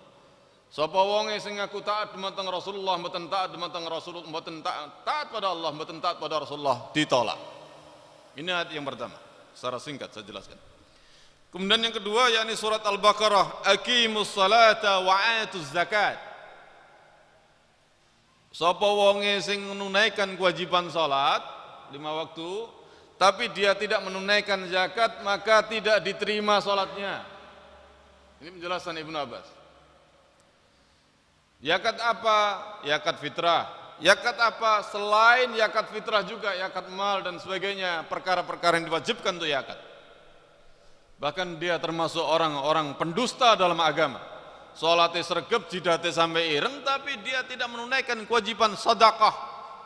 Sapa wonge sing ngaku taat dumateng Rasulullah, mboten taat dumateng Rasulullah, mboten taat pada Allah, mboten taat pada Rasulullah, ditolak. Ini ayat yang pertama. Secara singkat saya jelaskan. Kemudian yang kedua yakni surat Al-Baqarah, aqimus salata wa atuz zakat. Sapa wonge sing menunaikan kewajiban salat 5 waktu tapi dia tidak menunaikan zakat, maka tidak diterima salatnya. Ini penjelasan Ibnu Abbas. Zakat apa? Zakat fitrah. Zakat apa? Selain zakat fitrah juga zakat mal dan sebagainya, perkara-perkara yang diwajibkan untuk zakat. Bahkan dia termasuk orang-orang pendusta dalam agama. Salatnya sregep, jidatnya sampai ireng, tapi dia tidak menunaikan kewajiban sedekah,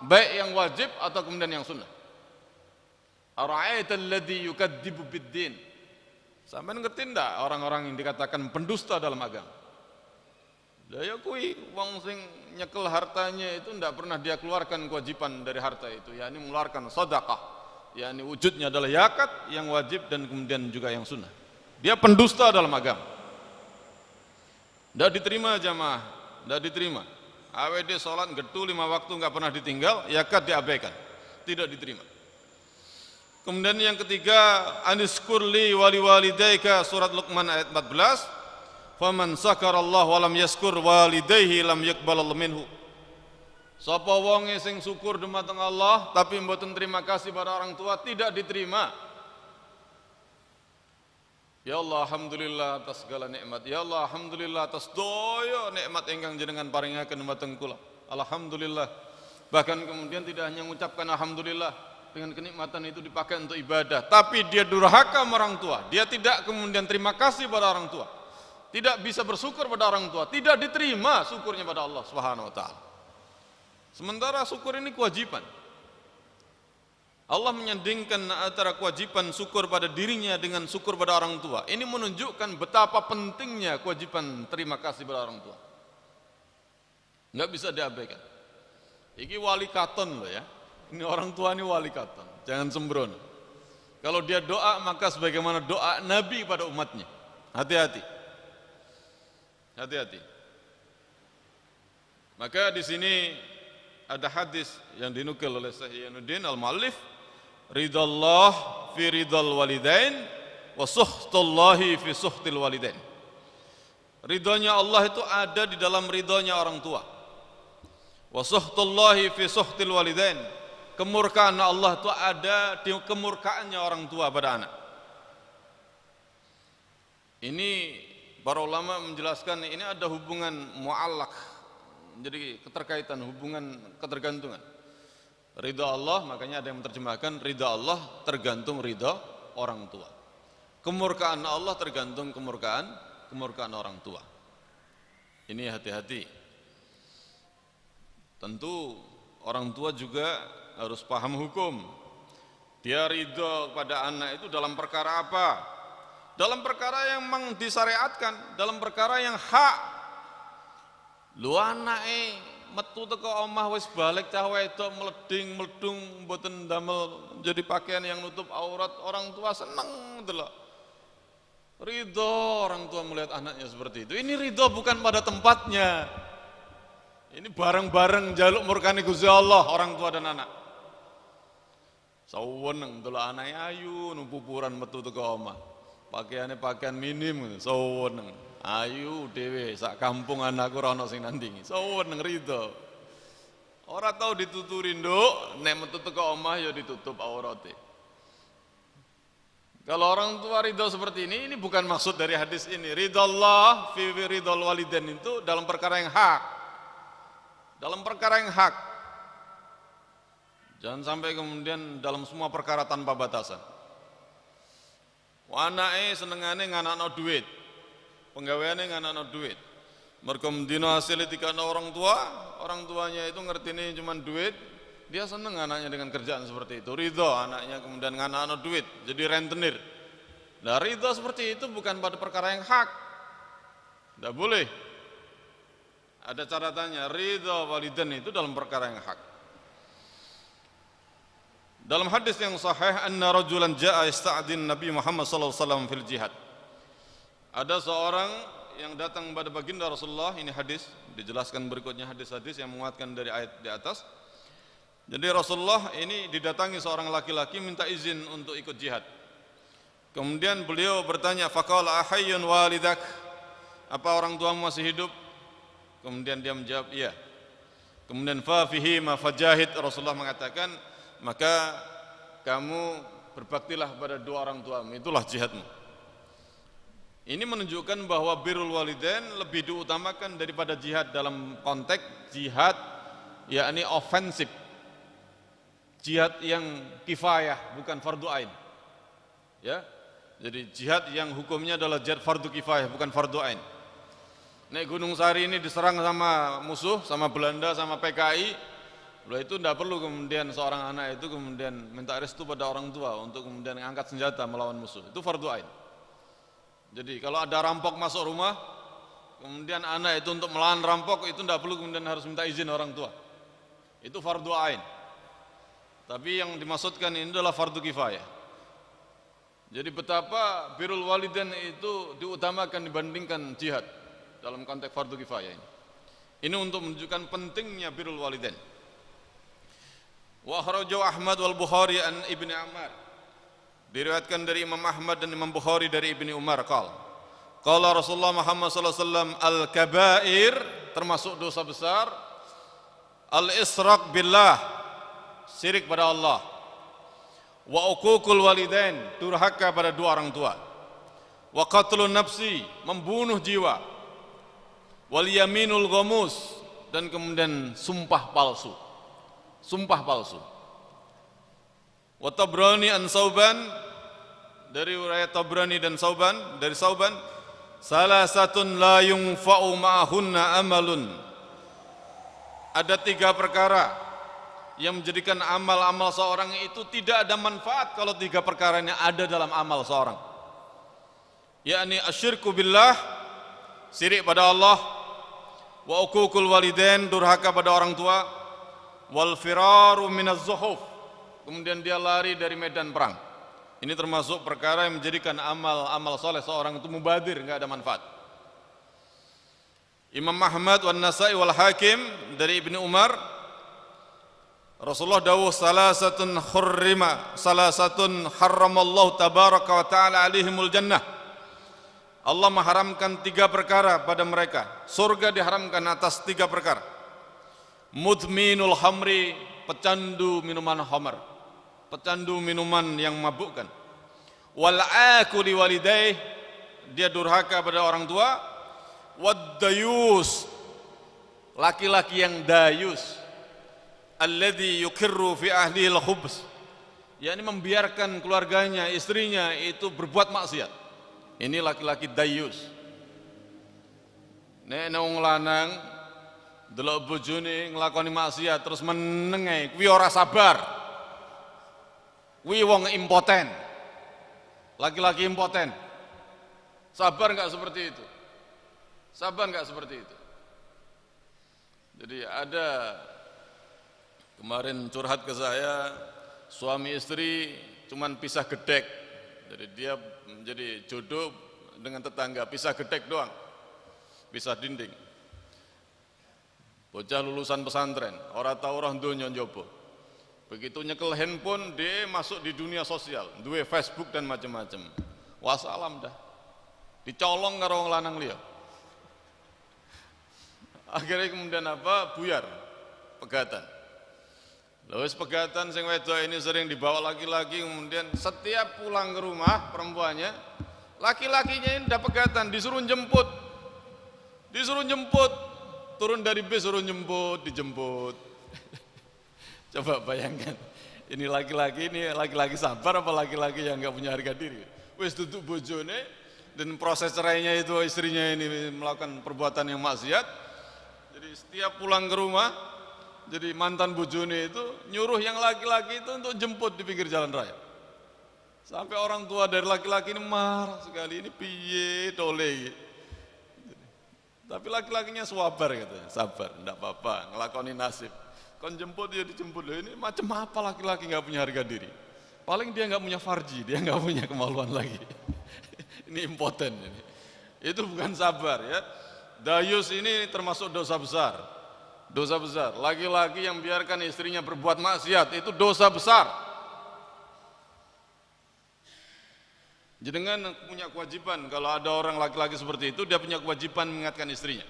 baik yang wajib atau kemudian yang sunnah. Ara'aita alladhi yukadzibu biddin. Sampai ngerti ndak orang-orang yang dikatakan pendusta dalam agama? Ya kui wong sing nyekel hartanya itu ndak pernah dia keluarkan kewajiban dari harta itu, yakni mengeluarkan sedekah, yakni wujudnya adalah zakat yang wajib dan kemudian juga yang sunnah. Dia pendusta dalam agama. Ndak diterima jamaah, ndak diterima. AWD salat getu 5 waktu enggak pernah ditinggal, zakat diabaikan. Tidak diterima. Kemudian yang ketiga, aniskurli wali walidayka surat Luqman ayat 14. Faman sakarallah wa lam yaskur walidayhi lam yaqbalallahu minhu. Sapa wonge sing syukur dumateng Allah tapi mboten terima kasih pada orang tua, tidak diterima. Ya Allah, alhamdulillah atas segala nikmat. Ya Allah, alhamdulillah atas daya nikmat ingkang jenengan paringaken dumateng kula. Alhamdulillah. Bahkan kemudian tidak hanya mengucapkan alhamdulillah, dengan kenikmatan itu dipakai untuk ibadah, tapi dia durhaka sama orang tua. Dia tidak kemudian terima kasih pada orang tua. Tidak bisa bersyukur pada orang tua, tidak diterima syukurnya pada Allah Subhanahu wa taala. Sementara syukur ini kewajiban. Allah menyandingkan antara kewajiban syukur pada dirinya dengan syukur pada orang tua. Ini menunjukkan betapa pentingnya kewajiban terima kasih pada orang tua. Enggak bisa diabaikan. Ini wali katon loh ya. Ini orang tua ini wali katon. Jangan sembrono. Kalau dia doa maka sebagaimana doa Nabi pada umatnya. Hati-hati. Hati-hati. Maka di sini ada hadis yang dinukil oleh Syekh Yanuddin Al-Mu'allif, ridallah fi ridal walidain wa suhtullahi fi suhtil walidain. Ridhonya Allah itu ada di dalam ridhonya orang tua. Wa suhtullahi fi suhtil walidain. Kemurkaan Allah itu ada di kemurkaannya orang tua pada anak. Ini para ulama menjelaskan ini ada hubungan mu'allaq. Jadi keterkaitan, hubungan ketergantungan. Ridha Allah, makanya ada yang menerjemahkan ridha Allah tergantung ridha orang tua. Kemurkaan Allah tergantung kemurkaan orang tua. Ini hati-hati. Tentu orang tua juga harus paham hukum. Dia ridha pada anak itu dalam perkara apa? Dalam perkara yang memang disyariatkan, dalam perkara yang hak. Lu anake metu teko omah wis balik cah wedok meleding meledung mboten damel jadi pakaian yang nutup aurat, orang tua seneng delok. Ridho orang tua melihat anaknya seperti itu. Ini ridho bukan pada tempatnya. Ini bareng-bareng jaluk murkane Gusti Allah orang tua dan anak. Saweneng delok anake ayu numpupuran metu teko omah. Pakaiannya pakaian minim saweneng. Ayu dewe sak kampung anakku ora ono sing nandingi. Saweneng ridho. Ora tau dituturi nduk, nek metu teko omah ya ditutup aurate. Kalau orang tua ridho seperti ini bukan maksud dari hadis ini. Ridallah fi ridal walidain itu dalam perkara yang hak. Dalam perkara yang hak. Jangan sampai kemudian dalam semua perkara tanpa batasan. Anake senengane nganakno duit. Penggaweane nganakno duit. Mergo mendina hasil dikana orang tuanya itu ngertine cuma duit, dia seneng anaknya dengan kerjaan seperti itu. Ridho anaknya kemudian nganakno duit, jadi rentenir. Nah, ridho seperti itu bukan pada perkara yang hak. Tidak boleh. Ada catatannya, ridho walidain itu dalam perkara yang hak. Dalam hadis yang sahih, anna rajulan jaa yasta'din Nabi Muhammad sallallahu alaihi wasallam fil jihad. Ada seorang yang datang pada baginda Rasulullah, ini hadis, dijelaskan berikutnya hadis-hadis yang menguatkan dari ayat di atas. Jadi Rasulullah ini didatangi seorang laki-laki minta izin untuk ikut jihad. Kemudian beliau bertanya, faqala ahayyun walidak? Apa orang tuamu masih hidup? Kemudian dia menjawab, iya. Kemudian fa fihi ma fajahid, Rasulullah mengatakan, maka kamu berbaktilah pada dua orang tuamu, itulah jihadmu. Ini menunjukkan bahwa birrul walidain lebih diutamakan daripada jihad dalam konteks jihad yakni ofensif. Jihad yang kifayah bukan fardu ain. Ya. Jadi jihad yang hukumnya adalah jihad fardu kifayah bukan fardu ain. Nek Gunung Sari ini diserang sama musuh, sama Belanda, sama PKI, itu tidak perlu kemudian seorang anak itu kemudian minta restu pada orang tua untuk kemudian angkat senjata melawan musuh. Itu fardu ain. Jadi kalau ada rampok masuk rumah, kemudian anak itu untuk melawan rampok itu tidak perlu kemudian harus minta izin orang tua. Itu fardu ain. Tapi yang dimaksudkan ini adalah fardu kifayah. Jadi betapa birrul walidain itu diutamakan dibandingkan jihad dalam konteks fardu kifayah ini. Ini untuk menunjukkan pentingnya birrul walidain. Wa akhrajahu Ahmad wal Bukhari an Ibnu Ammar. Diriwayatkan dari Imam Ahmad dan Imam Bukhari dari Ibnu Umar qala Qala Rasulullah Muhammad sallallahu alaihi wasallam, al-kabair, termasuk dosa besar, al-israk billah, syirik pada Allah, wa uququl walidain, durhaka pada dua orang tua, wa qatlun nafsi, membunuh jiwa, wal yaminul ghamus, dan kemudian sumpah palsu. Sumpah palsu. Wa Tabrani an Sauban, dari riwayat Tabrani dan Sauban, dari Sauban, salasatun la yunfa'u ma'ahunna amalun. Ada 3 perkara yang menjadikan amal-amal seorang itu tidak ada manfaat kalau 3 perkara ini ada dalam amal seorang. Yakni asyirku billah, syirik pada Allah, wa uququl walidain, durhaka pada orang tua, wal firaru minaz zuhuf, kemudian dia lari dari medan perang. Ini termasuk perkara yang menjadikan amal soleh seorang itu mubadir, enggak ada manfaat. Imam Ahmad wan Nasa'i wal Hakim dari Ibnu Umar, Rasulullah dawuh salasatun harramallahu tabaraka wa ta'ala alaihimul jannah. Allah mengharamkan 3 perkara pada mereka. Surga diharamkan atas 3 perkara. Mudminul hamri, pecandu minuman khamar, pecandu minuman yang mabukkan. Wal akuli walidayh, dia durhaka pada orang tua. Wad dayus, laki-laki yang dayus. Alladzi yukirru fi ahlihi al-khubs, yakni membiarkan keluarganya, istrinya itu berbuat maksiat. Ini laki-laki dayus. Nek wong lanang delok bojone nglakoni maksiat terus menengai, kuwi ora sabar. Kuwi wong impoten. Laki-laki impoten. Sabar enggak seperti itu? Sabar enggak seperti itu? Jadi ada kemarin curhat ke saya, suami istri cuman pisah gedek. Jadi dia menjadi jodoh dengan tetangga, pisah gedek doang. Pisah dinding. Bocah lulusan pesantren, ora tau roh donya njobo. Begitu nyekel handphone, dia masuk di dunia sosial, duwe Facebook dan macam-macam. Wassalam dah. Dicolong karo wong lanang liya. Akhirnya kemudian apa? Buyar. Pegatan. Lewis pegatan sing wedok ini sering dibawa laki-laki, kemudian setiap pulang ke rumah perempuannya, laki-lakinya ini udah pegatan, disuruh jemput. Disuruh jemput. Turun dari bis suruh jemput, dijemput. Coba bayangkan, ini laki-laki sabar apa laki-laki yang enggak punya harga diri? Wis duduk bojone dan proses cerainya itu istrinya ini melakukan perbuatan yang maksiat. Jadi setiap pulang ke rumah, jadi mantan bojone itu nyuruh yang laki-laki itu untuk jemput di pinggir jalan raya. Sampai orang tua dari laki-laki ini marah sekali, ini piye tole. Tapi laki-lakinya sabar katanya, sabar, enggak apa-apa, ngelakoni nasib. Kon jemput dia dijemput, loh ini macam apa laki-laki nggak punya harga diri? Paling dia nggak punya farji, dia nggak punya kemaluan lagi. Ini impoten ini. Itu bukan sabar ya. Dayus ini termasuk dosa besar. Dosa besar. Laki-laki yang biarkan istrinya berbuat maksiat itu dosa besar. Jenengan punya kewajiban, kalau ada orang laki-laki seperti itu, dia punya kewajiban mengingatkan istrinya.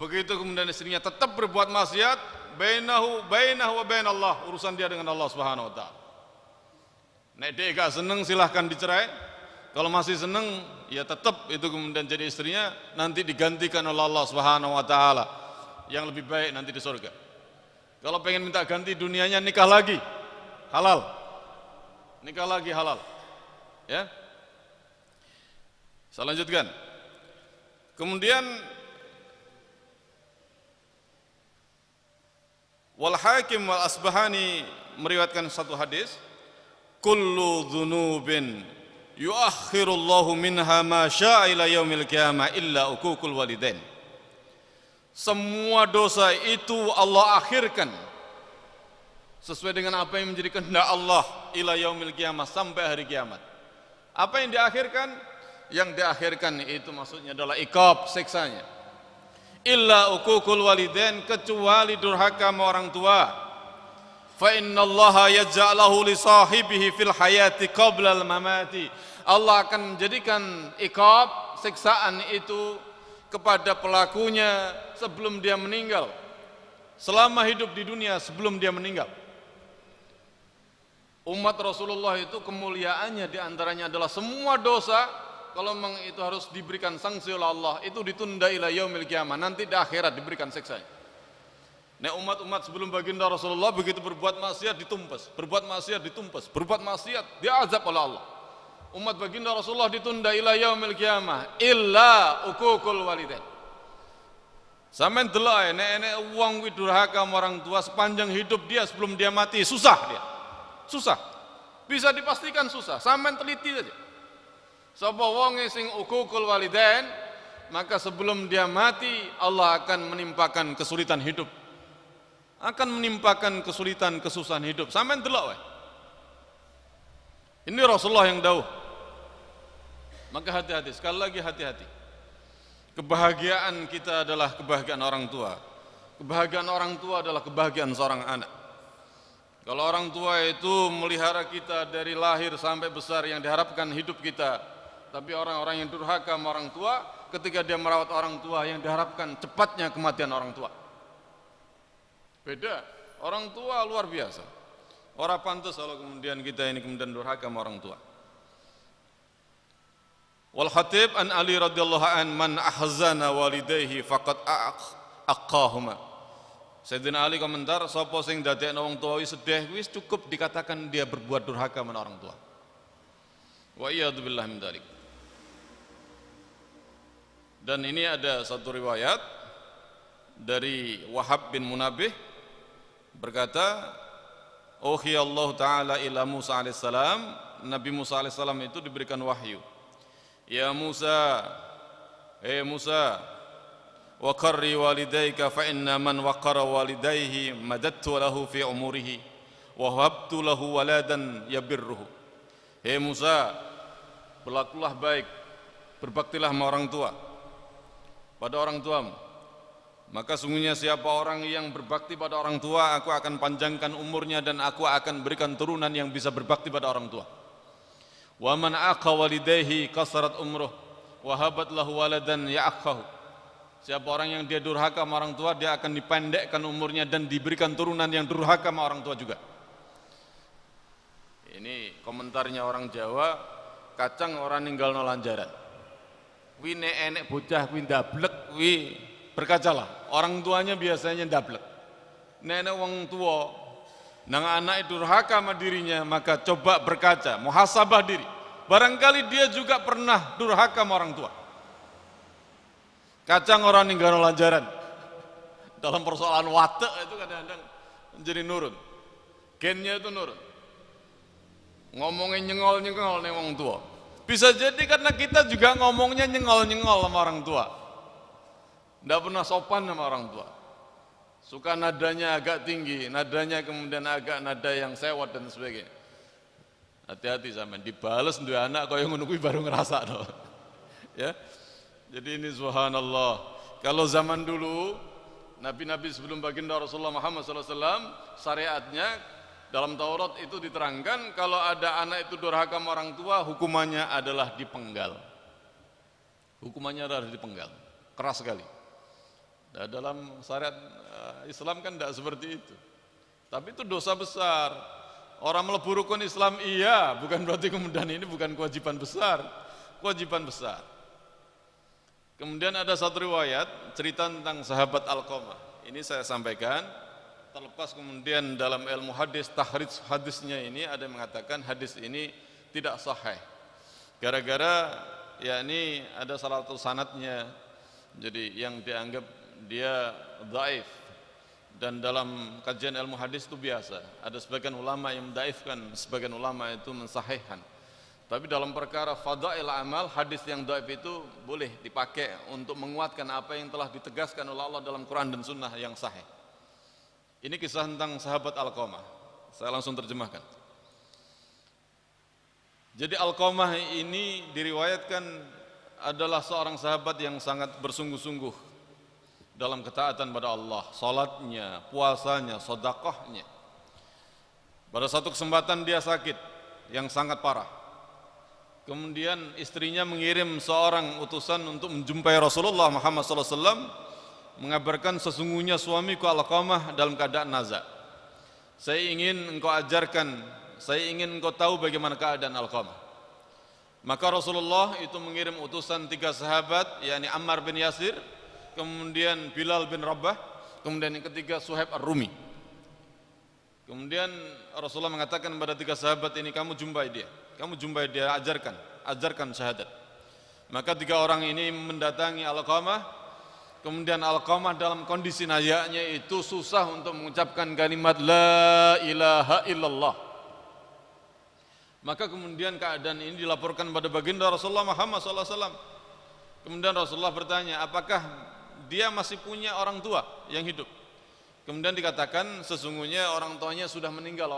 Begitu kemudian istrinya tetap berbuat maksiat, bainahu wa bain Allah, urusan dia dengan Allah Subhanahu wa taala. Nek dia gak seneng silahkan dicerai. Kalau masih seneng ya tetap itu kemudian jadi istrinya, nanti digantikan oleh Allah Subhanahu wa taala yang lebih baik nanti di surga. Kalau pengen minta ganti dunianya, nikah lagi. Halal. Nikah lagi halal. Ya. Saya lanjutkan. Kemudian Wal Hakim wal Asbahani meriwayatkan satu hadis, kullu dzunubin yuakhirullahu minha ma syaa ila yaumil qiyamah illa uququl walidain. Semua dosa itu Allah akhirkan sesuai dengan apa yang menjadi kehendak Allah ila yaumil qiyamah, sampai hari kiamat. Apa yang diakhirkan? Yang diakhirkan itu maksudnya adalah iqab, siksanya. Illa uququl walidain, kecuali durhaka sama orang tua. fa innallaha yaj'alahu li sahibihi fil hayati qabla al mamati. Allah akan menjadikan iqab, siksaan itu kepada pelakunya sebelum dia meninggal, selama hidup di dunia sebelum dia meninggal. Umat Rasulullah itu kemuliaannya diantaranya adalah semua dosa, kalau memang itu harus diberikan sanksi oleh Allah, itu ditunda ila yaumil qiyamah, nanti di akhirat diberikan siksanya. Nah, umat-umat sebelum baginda Rasulullah begitu berbuat maksiat ditumpas, berbuat maksiat ditumpas, berbuat maksiat diazab oleh Allah. Umat baginda Rasulullah ditunda ila yaumil qiyamah illa uququl walidain. Sampeyan delok nek wong kuwi durhaka marang tua sepanjang hidup dia sebelum dia mati, susah dia. Susah. Bisa dipastikan susah. Sampeyan teliti saja. Sapa wong sing uququl walidain, maka sebelum dia mati Allah akan menimpakan kesulitan hidup. Akan menimpakan kesulitan, kesusahan hidup. Sampeyan delok wae. Ini Rasulullah yang dawuh. Maka hati-hati, sekali lagi hati-hati. Kebahagiaan kita adalah kebahagiaan orang tua. Kebahagiaan orang tua adalah kebahagiaan seorang anak. Kalau orang tua itu melihara kita dari lahir sampai besar yang diharapkan hidup kita, tapi orang-orang yang durhaka sama orang tua, ketika dia merawat orang tua yang diharapkan cepatnya kematian orang tua. Beda, orang tua luar biasa. Orang pantas kalau kemudian kita ini kemudian durhaka sama orang tua. Wal Khatib an Ali radhiyallahu an man ahzana walidayhi faqad aqahuma. Sayyidina Ali komentar, sapa sing dadekno wong tuwa sedih wis cukup dikatakan dia berbuat durhaka sama orang tua. Wa iyadu billah min dzalik. Dan ini ada satu riwayat dari Wahab bin Munabbih berkata, Allah Ta'ala ila Musa alaihissalam, Nabi Musa alaihissalam itu diberikan wahyu. Ya Musa, Musa, waqarri walidayka fa inna man waqara walidayhi madattu lahu fi umurihi wa habtu lahu waladan yabirruhu. Musa, berlakulah baik, berbaktilah sama orang tua, pada orang tuamu. Maka sungguhnya siapa orang yang berbakti pada orang tua, aku akan panjangkan umurnya dan aku akan berikan turunan yang bisa berbakti pada orang tua. Wa man aqa walidayhi kasarat umruh wa habat lahu waladan ya'akhahu. Siapa orang yang dia durhaka sama orang tua, dia akan dipendekkan umurnya dan diberikan turunan yang durhaka sama orang tua juga. Ini komentarnya orang Jawa, kacang orang ninggal no lanjaran. Wi nek enek bocah kuwi ndablek kuwi berkacalah, orang tuanya biasanya ndablek. Nenek wong tua nang anak durhaka sama dirinya, maka coba berkaca, muhasabah diri. Barangkali dia juga pernah durhaka sama orang tua. Kacang orang ninggal lanjaran. Dalam persoalan watak itu kadang-kadang menjadi nurun. Gennya itu nurun. Ngomongin nyengol-nyengol nih wong tua. Bisa jadi karena kita juga ngomongnya nyengol-nyengol sama orang tua. Tidak pernah sopan sama orang tua. Suka nadanya agak tinggi, nadanya kemudian agak nada yang sewot dan sebagainya. Hati-hati sampean, dibales dua anak kau yang menunggu baru ngerasa toh. Ya. Jadi ini subhanallah. Kalau zaman dulu nabi-nabi sebelum baginda Rasulullah Muhammad SAW, syariatnya dalam Taurat itu diterangkan kalau ada anak itu durhaka sama orang tua, hukumannya adalah dipenggal. Hukumannya adalah dipenggal. Keras sekali. Nah, dalam syariat Islam kan tidak seperti itu. Tapi itu dosa besar. Orang melebu rukun Islam iya, bukan berarti kemudian ini bukan kewajiban besar. Kewajiban besar. Kemudian ada satu riwayat cerita tentang sahabat Alqamah. Ini saya sampaikan. Terlepas kemudian dalam ilmu hadis, tahrij hadisnya ini ada yang mengatakan hadis ini tidak sahih. Gara-gara yakni ada salah satu sanadnya, jadi yang dianggap dia dhaif. Dan dalam kajian ilmu hadis itu biasa, ada sebagian ulama yang mendaifkan, sebagian ulama itu mensahihkan. Tapi dalam perkara fadail amal, hadis yang dhaif itu boleh dipakai untuk menguatkan apa yang telah ditegaskan oleh Allah dalam Quran dan Sunnah yang sahih. Ini kisah tentang sahabat Alqamah. Saya langsung terjemahkan. Jadi Alqamah ini diriwayatkan adalah seorang sahabat yang sangat bersungguh-sungguh dalam ketaatan pada Allah, salatnya, puasanya, sedekahnya. Pada satu kesempatan dia sakit yang sangat parah. Kemudian istrinya mengirim seorang utusan untuk menjumpai Rasulullah Muhammad SAW, mengabarkan sesungguhnya suamiku Alqamah dalam keadaan nazak. Saya ingin engkau ajarkan, saya ingin engkau tahu bagaimana keadaan Alqamah. Maka Rasulullah itu mengirim utusan 3 sahabat, yakni Ammar bin Yasir, kemudian Bilal bin Rabah, kemudian yang ketiga Suhaib Ar-Rumi. Kemudian Rasulullah mengatakan kepada 3 sahabat ini, kamu jumpai dia, ajarkan syahadat. Maka 3 orang ini mendatangi Alqamah, kemudian Alqamah dalam kondisi nayaknya itu susah untuk mengucapkan kalimat la ilaha illallah. Maka kemudian keadaan ini dilaporkan pada baginda Rasulullah Muhammad SAW. Kemudian Rasulullah bertanya, apakah dia masih punya orang tua yang hidup? Kemudian dikatakan sesungguhnya orang tuanya sudah meninggal,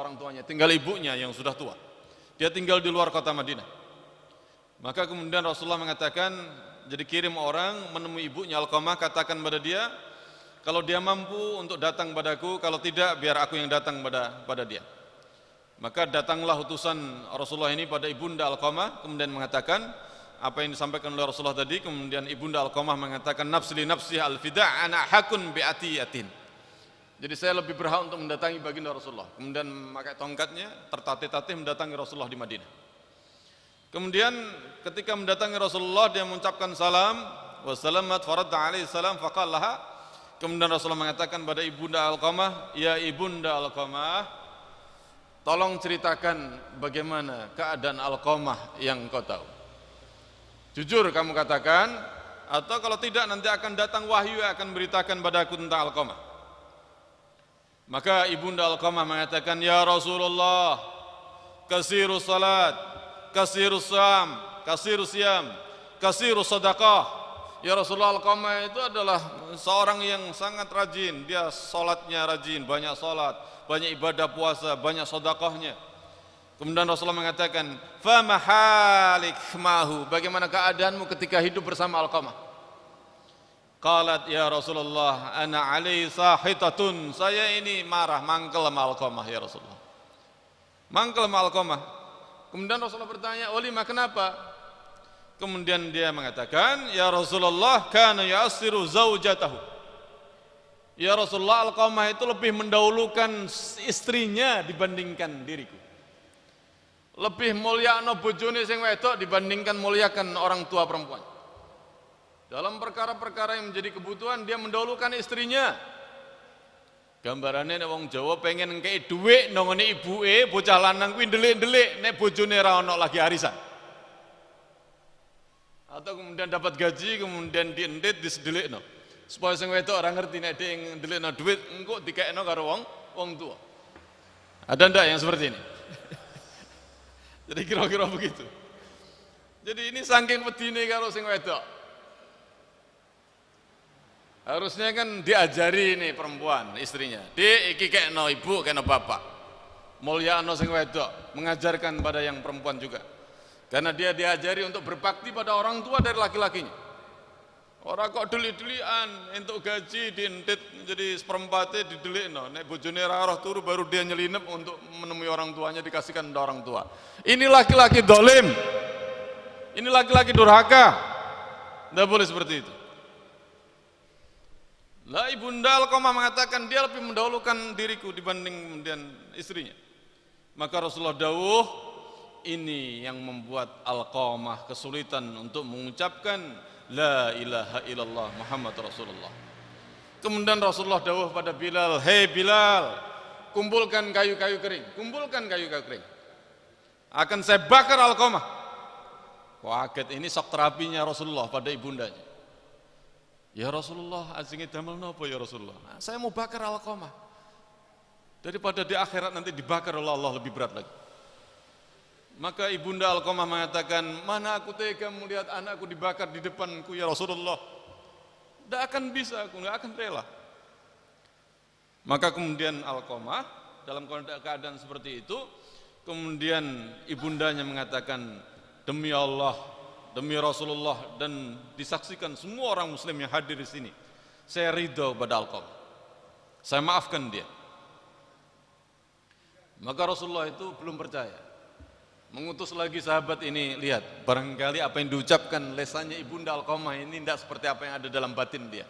tinggal ibunya yang sudah tua. Dia tinggal di luar kota Madinah. Maka kemudian Rasulullah mengatakan, jadi kirim orang menemui ibunya Alqamah, katakan pada dia, kalau dia mampu untuk datang padaku, kalau tidak biar aku yang datang pada dia. Maka datanglah utusan Rasulullah ini pada ibunda Alqamah, kemudian mengatakan apa yang disampaikan oleh Rasulullah tadi. Kemudian ibunda Alqamah mengatakan, nafsi li nafsi al-fida' ana hakun bi'atiyatin. Jadi saya lebih berhak untuk mendatangi baginda Rasulullah. Kemudian memakai tongkatnya, tertatih-tatih mendatangi Rasulullah di Madinah. Kemudian ketika mendatangi Rasulullah, dia mengucapkan salam, wassalamat faradda alaihi salam faqala laha. Kemudian Rasulullah mengatakan pada ibunda Alqamah, ya ibunda Alqamah, tolong ceritakan bagaimana keadaan Alqamah yang kau tahu. Jujur kamu katakan, atau kalau tidak nanti akan datang wahyu yang akan beritakan padaku tentang Alqamah. Maka ibunda Alqamah mengatakan, ya Rasulullah, kasirus salat, kasirus sham, kasirus siyam, kasirus sedekah. Ya Rasulullah, Alqamah itu adalah seorang yang sangat rajin, dia salatnya rajin, banyak salat, banyak ibadah puasa, banyak sedekahnya. Kemudian Rasulullah mengatakan, fa mahalik mahu, bagaimana keadaanmu ketika hidup bersama Alqamah? Qalat ya Rasulullah, ana alai sahitatun, saya ini marah, mangkel sama Alqamah ya Rasulullah, mangkel sama Alqamah. Kemudian Rasulullah bertanya, walima kenapa? Kemudian dia mengatakan, ya Rasulullah, kana ya'siru zaujatahu. Ya Rasulullah, Alqamah itu lebih mendahulukan istrinya dibandingkan diriku. Lebih mulyakno bojone sing wedok dibandingkan muliakan orang tua perempuan. Dalam perkara-perkara yang menjadi kebutuhan, dia mendahulukan istrinya. Gambarannya nek wong Jawa pengen ngekei dhuwit nangone ibuke, bocah lanang kuwi ndelik-ndelik nek bojone ra ono lagi arisan. Atau kemudian dapat gaji, kemudian diendet disedelikno. Supaya sing wedok ora ngerti nek dhek ndelikno dhuwit engko dikekno karo wong tua. Ada ndak yang seperti ini? Jadi kira-kira begitu. Jadi ini saking wedine karo sing wedok. Harusnya kan diajari nih perempuan, istrinya. Dik, iki kekno ibu, kekno bapak. Mulyakno sing wedok, mengajarkan pada yang perempuan juga. Karena dia diajari untuk berbakti pada orang tua dari laki-lakinya. Orang kok delik-delikan, entuk gaji dientit jadi seperempatnya didelikno. Nek bojone ra roh turu baru dia nyelinep untuk menemui orang tuanya, dikasihkan pada orang tua. Ini laki-laki dolim. Ini laki-laki durhaka. Tidak boleh seperti itu. Lah ibunda Alqamah mengatakan dia lebih mendahulukan diriku dibanding kemudian istrinya. Maka Rasulullah dawuh, ini yang membuat Alqamah kesulitan untuk mengucapkan la ilaha illallah Muhammad Rasulullah. Kemudian Rasulullah dawuh pada Bilal, hei Bilal, kumpulkan kayu-kayu kering, kumpulkan kayu-kayu kering. Akan saya bakar Alqamah. Kaget, ini sok terapinya Rasulullah pada ibundanya. Ya Rasulullah, azingi damel napa ya Rasulullah? Nah, saya mau bakar Alqamah. Daripada di akhirat nanti dibakar oleh Allah lebih berat lagi. Maka ibunda Alqamah mengatakan, mana aku tega melihat anakku dibakar di depanku ya Rasulullah. Tidak akan bisa, aku tidak akan rela. Maka kemudian Alqamah dalam keadaan seperti itu, kemudian ibundanya mengatakan, demi Allah, demi Rasulullah, dan disaksikan semua orang muslim yang hadir di sini, saya ridho pada Alqamah, saya maafkan dia. Maka Rasulullah itu belum percaya. Mengutus lagi sahabat ini, lihat, barangkali apa yang diucapkan lesannya Ibunda Alqamah ini tidak seperti apa yang ada dalam batin dia.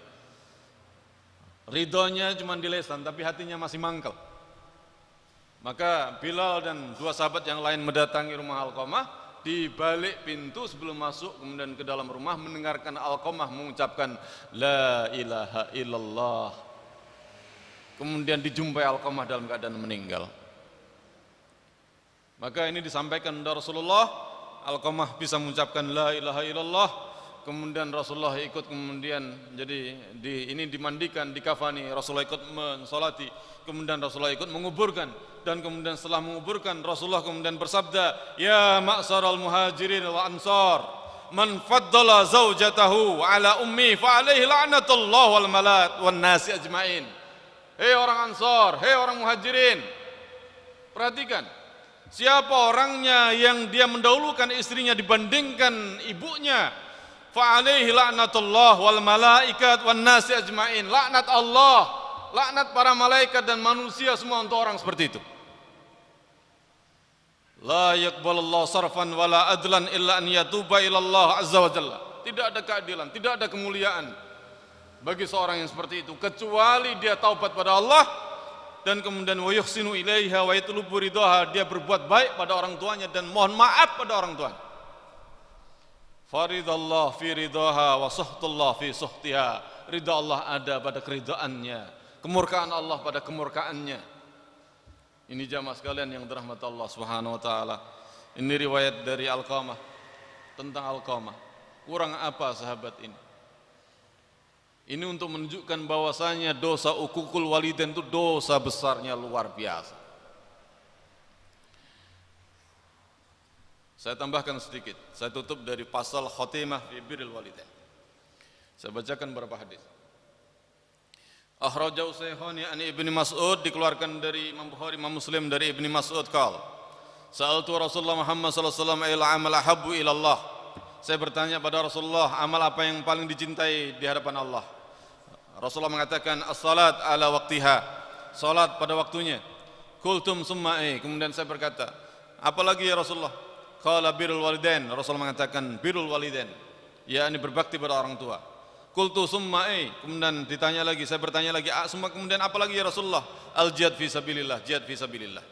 Ridhonya cuma di lesan, tapi hatinya masih mangkal. Maka Bilal dan dua sahabat yang lain mendatangi rumah Alqamah, di balik pintu sebelum masuk kemudian ke dalam rumah mendengarkan Alqamah mengucapkan La ilaha illallah. Kemudian dijumpai Alqamah dalam keadaan meninggal. Maka ini disampaikan kepada Rasulullah, Alqamah bisa mengucapkan La ilaha illallah. Kemudian Rasulullah ikut, kemudian jadi ini dimandikan, dikafani, Rasulullah ikut mensolati, kemudian Rasulullah ikut menguburkan, dan kemudian setelah menguburkan Rasulullah kemudian bersabda, Ya ma'saral muhajirin wal ansar, man faddala zaujatahu ala ummi fa alaihi la'natullah wal malak wan nasi ajmain. Hei orang Ansar, hei orang muhajirin, perhatikan, siapa orangnya yang dia mendahulukan istrinya dibandingkan ibunya, fa alaihi la'natullah wal malaikat wan nasi ajmain. Laknat Allah, laknat para malaikat dan manusia semua untuk orang seperti itu. La yaqbalallahu sarfan wala adlan illa an yatuba ila Allah azza wa jalla. Tidak ada keadilan, tidak ada kemuliaan bagi seorang yang seperti itu kecuali dia taubat pada Allah dan kemudian wa yuhsinu ilaiha wa yatlubu ridhaha, dia berbuat baik pada orang tuanya dan mohon maaf pada orang tuanya. Faridallah fi ridhaha wa suhtullah fi suhtiha. Ridha Allah ada pada keridhaannya, kemurkaan Allah pada kemurkaannya. Ini jamaah sekalian yang dirahmati Allah Subhanahu wa taala. Ini riwayat dari Alqamah tentang Alqamah. Kurang apa sahabat ini? Ini untuk menunjukkan bahwasanya dosa uququl walidain itu dosa besarnya luar biasa. Saya tambahkan sedikit, saya tutup dari pasal khotimah fi birril walidain. Saya bacakan beberapa hadis. Akhrajahu Shaykhani an Ibnu Mas'ud, dikeluarkan dari Imam Bukhari, Imam Muslim dari Ibnu Mas'ud qala, Sa'altu Rasulullah Muhammad sallallahu alaihi wasallam ayyul amal ahabbu ila Allah. Saya bertanya pada Rasulullah, amal apa yang paling dicintai di hadapan Allah? Rasulullah mengatakan as-salat ala waqtiha, salat pada waktunya. Qultum summa kemudian saya berkata, apalagi ya Rasulullah? Qala birrul walidain. Rasulullah mengatakan birrul walidain, yakni berbakti pada orang tua. Qultu summa kemudian ditanya lagi, saya bertanya lagi, summa kemudian apalagi ya Rasulullah? Al jihad fi sabilillah, jihad fi sabilillah.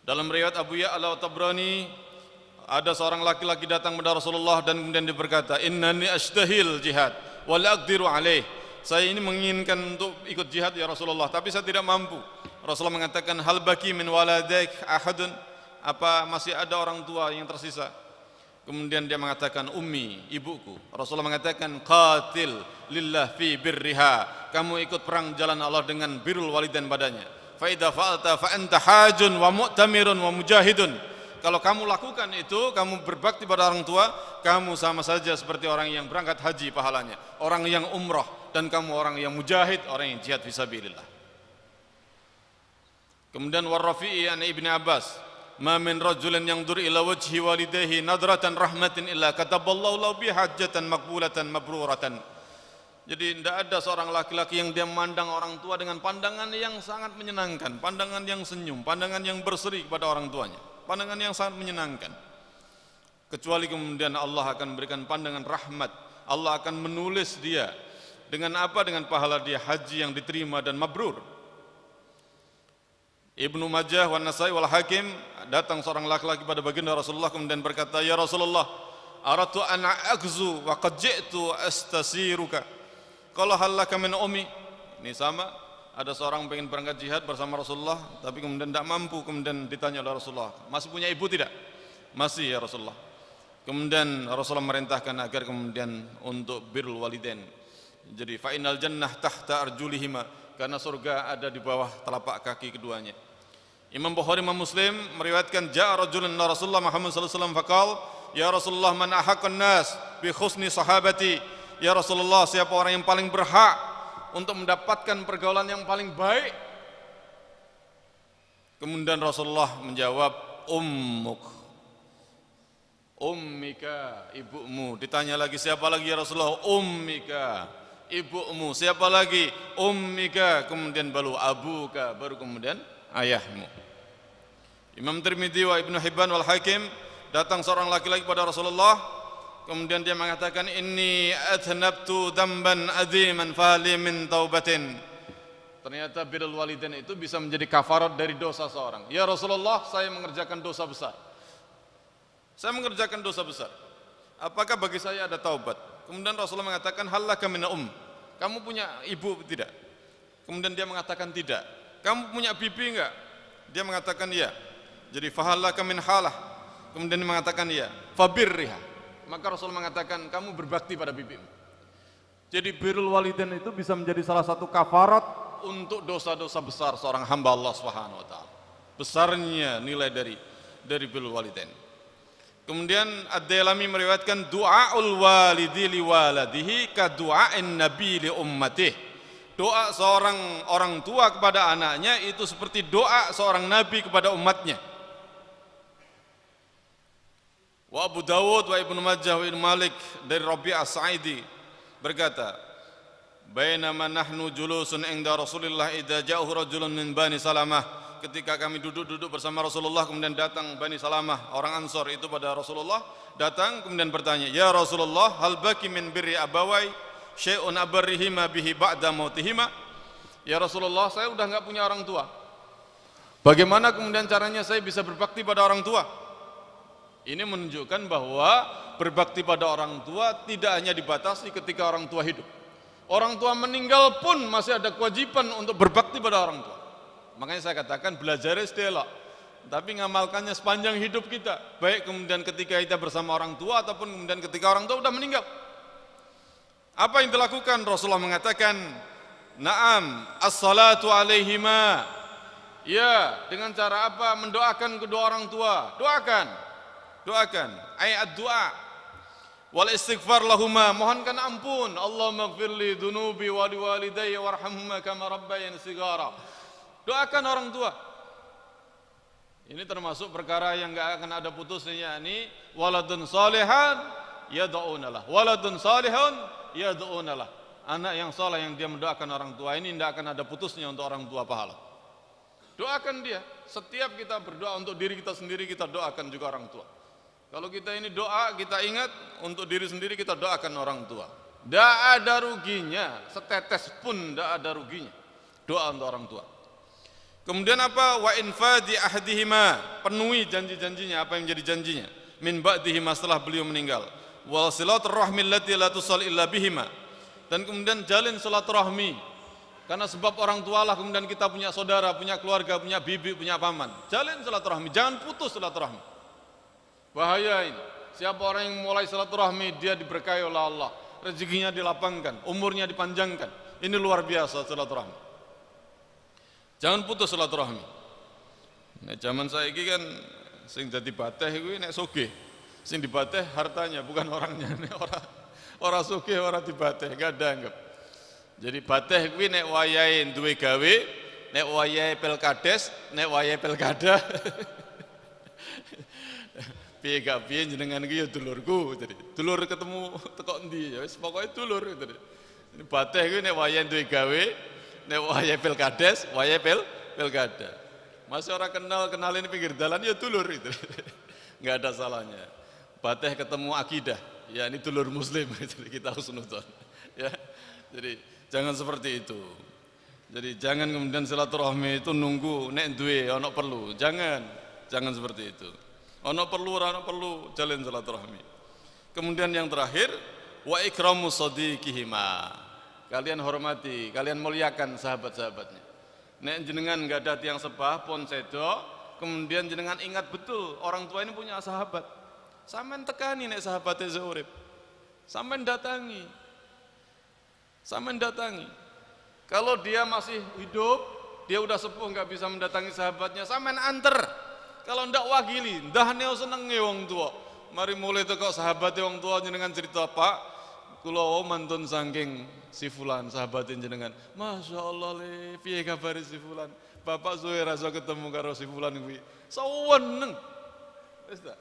Dalam riwayat Abu Ya'la Tabrani, ada seorang laki-laki datang kepada Rasulullah dan kemudian dia berkata, innani ashtahil jihad wa la aqdiru alaih. Saya ini menginginkan untuk ikut jihad ya Rasulullah, tapi saya tidak mampu. Rasulullah mengatakan, hal baki min waladaik ahadun, apa masih ada orang tua yang tersisa? Kemudian dia mengatakan, ummi, ibuku. Rasulullah mengatakan, qatil lillah fi birriha, kamu ikut perang jalan Allah dengan birrul walidain padanya. Fa idza fa'alta fa anta hajun wa mu'tamirun wa mujahidun. Kalau kamu lakukan itu, kamu berbakti pada orang tua, kamu sama saja seperti orang yang berangkat haji pahalanya, orang yang umrah, dan kamu orang yang mujahid, orang yang jihad fisabilillah. Kemudian warrafi'i an Ibnu Abbas, ma min rajulin yanzur ila wajhi walidayhi nadratan rahmatin illa kataballahu lahu bi hajjatan maqbulatan mabruratan. Jadi tidak ada seorang laki-laki yang dia memandang orang tua dengan pandangan yang sangat menyenangkan, pandangan yang senyum, pandangan yang berseri kepada orang tuanya, pandangan yang sangat menyenangkan, kecuali kemudian Allah akan memberikan pandangan rahmat. Allah akan menulis dia dengan apa? Dengan pahala dia haji yang diterima dan mabrur. Ibnu Majah wa Nasai wal Hakim, datang seorang laki-laki pada baginda Rasulullah kemudian berkata, ya Rasulullah, aratu an aqzu wa qad ji'tu astasiruka, qala hal laka min ummi. Ini sama, ada seorang pengen berangkat jihad bersama Rasulullah tapi kemudian tidak mampu, kemudian ditanya oleh Rasulullah, masih punya ibu tidak? Masih ya Rasulullah. Kemudian Rasulullah merintahkan agar kemudian untuk birrul walidain. Jadi fa innal jannah tahta arjulihima, karena surga ada di bawah telapak kaki keduanya. Imam Bukhari, Imam Muslim meriwayatkan, ja'a rajulun ila Rasulullah Muhammad sallallahu alaihi wasallam faqala, ya Rasulullah, man ahaqqan nas bi husni sahabati. Ya Rasulullah, siapa orang yang paling berhak untuk mendapatkan pergaulan yang paling baik? Kemudian Rasulullah menjawab, ummuk, ummika, ibumu. Ditanya lagi, siapa lagi ya Rasulullah? Ummika, ibumu. Siapa lagi? Ummika. Kemudian baru abuka, baru kemudian ayahmu. Imam Tirmidzi wa Ibnu Hibban wal Hakim, datang seorang laki-laki pada Rasulullah, kemudian dia mengatakan, inni athnabtu damban aziman fahli min taubatin. Ternyata birrul walidain itu bisa menjadi kafarat dari dosa seorang. Ya Rasulullah, saya mengerjakan dosa besar. Saya mengerjakan dosa besar. Apakah bagi saya ada taubat? Kemudian Rasulullah mengatakan, hallaka min kamu punya ibu tidak? Kemudian dia mengatakan tidak. Kamu punya bibi enggak? Dia mengatakan iya. Jadi fahallaka min halah. Kemudian dia mengatakan iya. Fabirriha. Maka Rasulullah mengatakan, kamu berbakti pada bibimu. Jadi birrul walidain itu bisa menjadi salah satu kafarat untuk dosa-dosa besar seorang hamba Allah Subhanahu wa taala. Besarnya nilai dari birrul walidain. Kemudian Ad-Dailami meriwayatkan, du'aul walidi li waladihi ka du'ain nabi li ummatih. Doa seorang orang tua kepada anaknya itu seperti doa seorang nabi kepada umatnya. Wa Abu Dawud wa Ibnu Majah wa Ibnu Malik dari Rabi'ah As-Sa'idi berkata, bainama nahnu julusun inda Rasulillah idza ja'ahu rajulun min Bani Salamah. Ketika kami duduk bersama Rasulullah, kemudian datang Bani Salamah, orang Ansor itu pada Rasulullah, datang kemudian bertanya, ya Rasulullah, hal baki min birri abawai syai'un abarrihima bihi ba'da mautihima. Ya Rasulullah, saya udah enggak punya orang tua. Bagaimana kemudian caranya saya bisa berbakti pada orang tua? Ini menunjukkan bahwa berbakti pada orang tua tidak hanya dibatasi ketika orang tua hidup. Orang tua meninggal pun masih ada kewajiban untuk berbakti pada orang tua. Makanya saya katakan belajar istilah, tapi ngamalkannya sepanjang hidup kita, baik kemudian ketika kita bersama orang tua ataupun kemudian ketika orang tua sudah meninggal. Apa yang dilakukan? Rasulullah mengatakan, na'am, as-salatu alaihima. Ya, dengan cara apa? Mendoakan kedua orang tua. Doakan. Ayat doa. Wal istighfar lahuma, mohonkan ampun. Allahumma ighfirli dhunubi wa liwalidayya warhamhuma kama rabbayani shighara. Doakan orang tua. Ini termasuk perkara yang enggak akan ada putusnya, yakni waladun salihan yad'unalah. Waladun salihun yad'unalah. Anak yang saleh yang dia mendoakan orang tua ini tidak akan ada putusnya untuk orang tua pahala. Doakan dia. Setiap kita berdoa untuk diri kita sendiri, kita doakan juga orang tua. Kalau kita ini doa, kita ingat untuk diri sendiri, kita doakan orang tua. Tidak ada ruginya, setetes pun tidak ada ruginya doa untuk orang tua. Kemudian apa? Wa infadi ahdihima, penuhi janji-janjinya, apa yang menjadi janjinya. Min ba'dihima, setelah beliau meninggal. Wal silaturrahmi allati la tusal illa bihima, dan kemudian jalin silaturahmi. Karena sebab orang tua lah kemudian kita punya saudara, punya keluarga, punya bibi, punya paman. Jalin silaturahmi, jangan putus silaturahmi. Bahaya ini. Siapa orang yang mulai silaturahmi, dia diberkahi oleh Allah, rezekinya dilapangkan, umurnya dipanjangkan. Ini luar biasa silaturahmi. Jangan putus silaturahmi. Nek zaman saiki kan sing dadi bateh kuwi nek sugih. Sing dibateh hartanya bukan orangnya. Nek ora sugih ora dibateh, gak dianggap. Jadi bateh kuwi nek wayahe duwe gawe, nek wayahe pilkades, nek wayahe pilkada. Piye gak piye jenengan iki ya dulurku, jadi dulur ketemu teko endi ya wis pokoke dulur gitu. Ini bateh kuwi nek wayahe duwe gawe, nek wayahe pilkades, wayahe pilkada. Masih orang kenalin pinggir jalan ya dulur itu. Enggak ada salahnya. Bateh ketemu akidah, ya ini dulur muslim, jadi kita harus nonton. Ya. Jadi jangan seperti itu. Jadi jangan kemudian silaturahmi itu nunggu nek duwe ana perlu. Jangan seperti itu. Ana perlu ora ana perlu jalin silaturahmi. Kemudian yang terakhir, wa ikramu sadiqihima. Kalian hormati, kalian muliakan sahabat-sahabatnya. Nek jenengan enggak ada tiang sepah pun sedo, kemudian jenengan ingat betul orang tua ini punya sahabat. Sampeyan tekani nek sahabate urip. Sampeyan datangi. Kalau dia masih hidup, dia udah sepuh nggak bisa mendatangi sahabatnya, sampean anter. Kalau ndak wakili, ndahne senenge wong tua. Mari mulai teko sahabate wong tua jenengan cerita, Pak, kula mantun saking si fulan sahabatin jenengan. Masya Allah le, piye kabare si fulan? Bapak suwe rasa ketemu karo si fulan kuwi. Saweneng. Wis ta?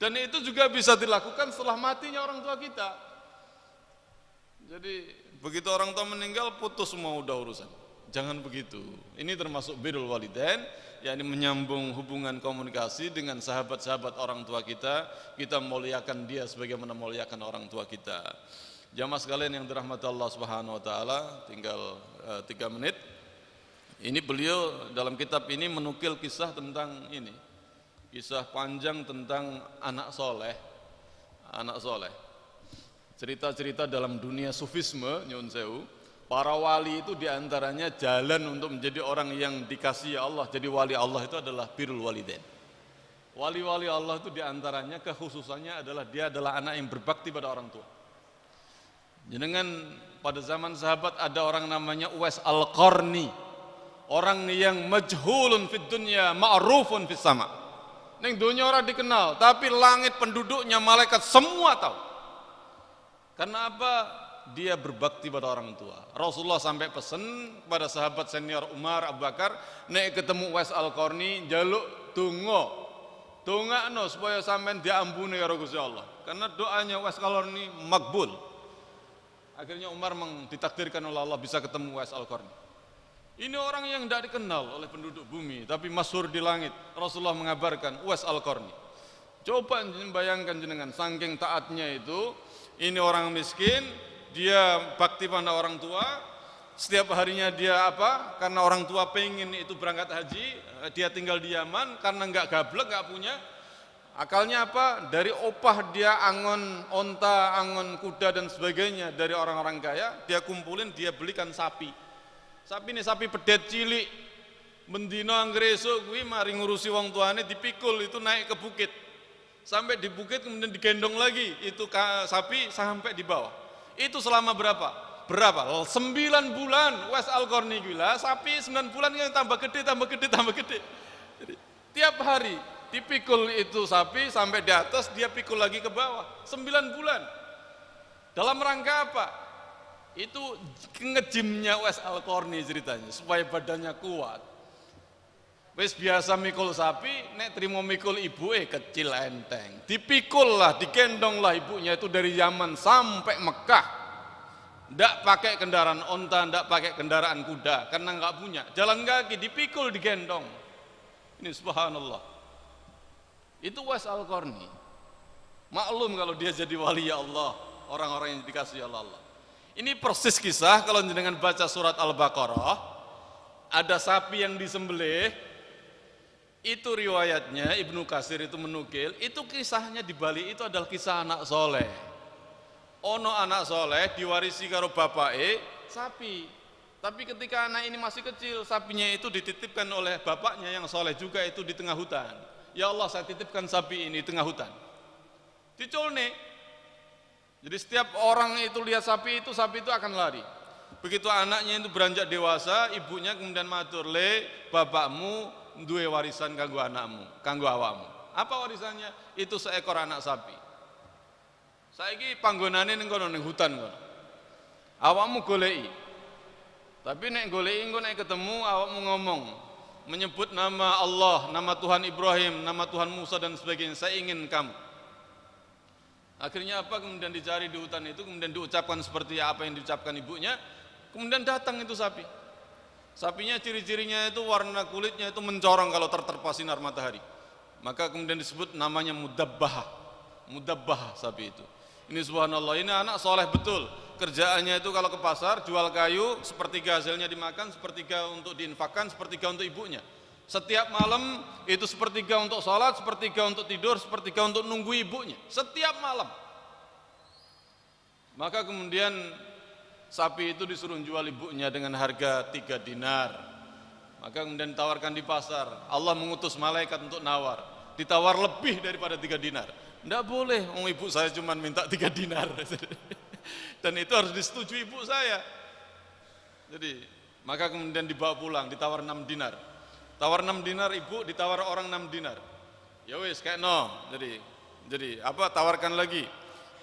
Dan itu juga bisa dilakukan setelah matinya orang tua kita. Jadi begitu orang tua meninggal putus semua udah urusan. Jangan begitu. Ini termasuk birrul walidain, yakni menyambung hubungan komunikasi dengan sahabat-sahabat orang tua kita. Kita muliakan dia sebagaimana muliakan orang tua kita. Jamaah sekalian yang dirahmati Allah Subhanahu wa taala, tinggal 3 menit. Ini beliau dalam kitab ini menukil kisah tentang ini. Kisah panjang tentang anak soleh. Anak soleh. Cerita-cerita dalam dunia sufisme, nyun sewu. Para wali itu diantaranya jalan untuk menjadi orang yang dikasihi Allah. Jadi wali Allah itu adalah birrul walidain. Wali-wali Allah itu diantaranya kekhususannya adalah dia adalah anak yang berbakti pada orang tua. Jenengan pada zaman sahabat ada orang namanya Uwais Al-Qarni. Orang yang majhulun fid dunya, ma'rufun fis sama. Ning dunia orang dikenal, tapi langit penduduknya malaikat semua tahu. Karena apa? Dia berbakti pada orang tua. Rasulullah sampai pesan pada sahabat senior Umar, Abu Bakar, nek ketemu Uwais Al-Qarni jaluk dongakno supaya sampean diampuni karo Gusti Allah. Karena doanya Uwais Al-Qarni makbul. Akhirnya Umar ditakdirkan oleh Allah bisa ketemu Uwais Al-Qarni. Ini orang yang tidak dikenal oleh penduduk bumi, tapi masyhur di langit. Rasulullah mengabarkan Uwais Al-Qarni. Coba bayangkan jenengan, saking taatnya itu. Ini orang miskin, dia bakti pada orang tua, setiap harinya dia apa? Karena orang tua pengen itu berangkat haji, dia tinggal di Yaman, karena nggak gablek, nggak punya. Akalnya apa? Dari opah dia angon onta, angon kuda dan sebagainya dari orang-orang kaya, dia kumpulin, dia belikan sapi. Sapi ini sapi pedet cilik, mendino anggeresuk kuwi mari ngurusi wong tuane dipikul itu naik ke bukit. Sampai di bukit kemudian digendong lagi itu sapi sampai di bawah. Itu selama berapa? 9 bulan. Uwais Al-Qarni gila, sapi 9 bulan yang tambah gede. Jadi, tiap hari dipikul itu sapi sampai di atas, dia pikul lagi ke bawah. 9 bulan. Dalam rangka apa? Itu ngejimnya Uwais Al-Qarni ceritanya supaya badannya kuat. Wis biasa mikul sapi, nek terima mikul ibu kecil enteng. Dipikul lah, digendong lah ibunya itu dari Yaman sampai Mekah. Ndak pakai kendaraan onta, ndak pakai kendaraan kuda, karena nggak punya. Jalan kaki, dipikul, digendong. Ini subhanallah. Itu Uwais Al-Qarni. Maklum kalau dia jadi wali Allah, orang-orang yang dikasihi Allah. Ini persis kisah kalau jenengan baca surat Al-Baqarah, ada sapi yang disembelih. Itu riwayatnya Ibnu Katsir itu menukil, itu kisahnya di Bali itu adalah kisah anak soleh. Ono anak soleh diwarisi karo bapake sapi. Tapi ketika anak ini masih kecil, sapinya itu dititipkan oleh bapaknya yang soleh juga itu di tengah hutan. Ya Allah, saya titipkan sapi ini di tengah hutan. Diculne. Jadi setiap orang itu lihat sapi itu akan lari. Begitu anaknya itu beranjak dewasa, ibunya kemudian matur, "Le, bapakmu duwe warisan kanggo anakmu, kanggo awakmu." Apa warisannya? Itu seekor anak sapi. Saiki panggonane ning kono ning hutan kono. Awakmu goleki. Tapi nek goleki engko nek ketemu awakmu ngomong, menyebut nama Allah, nama Tuhan Ibrahim, nama Tuhan Musa dan sebagainya, saya ingin kamu. Akhirnya apa? Kemudian dicari di hutan itu, kemudian diucapkan seperti apa yang diucapkan ibunya, kemudian datang itu sapi. Sapinya ciri-cirinya itu warna kulitnya itu mencorong kalau terterpa sinar matahari. Maka kemudian disebut namanya mudabbah. Mudabbah sapi itu. Ini subhanallah, ini anak soleh betul. Kerjaannya itu kalau ke pasar jual kayu, sepertiga hasilnya dimakan, sepertiga untuk diinfakkan, sepertiga untuk ibunya. Setiap malam itu sepertiga untuk sholat, sepertiga untuk tidur, sepertiga untuk nunggu ibunya. Setiap malam. Maka kemudian sapi itu disuruh jual ibunya dengan harga 3 dinar. Maka kemudian ditawarkan di pasar. Allah mengutus malaikat untuk nawar. Ditawar lebih daripada 3 dinar. Tidak boleh, ibu saya cuma minta 3 dinar. Dan itu harus disetujui ibu saya. Jadi, maka kemudian dibawa pulang, ditawar 6 dinar. Tawar 6 dinar ibu, ditawar orang 6 dinar. Ya wis, kayak no. Jadi apa? Tawarkan lagi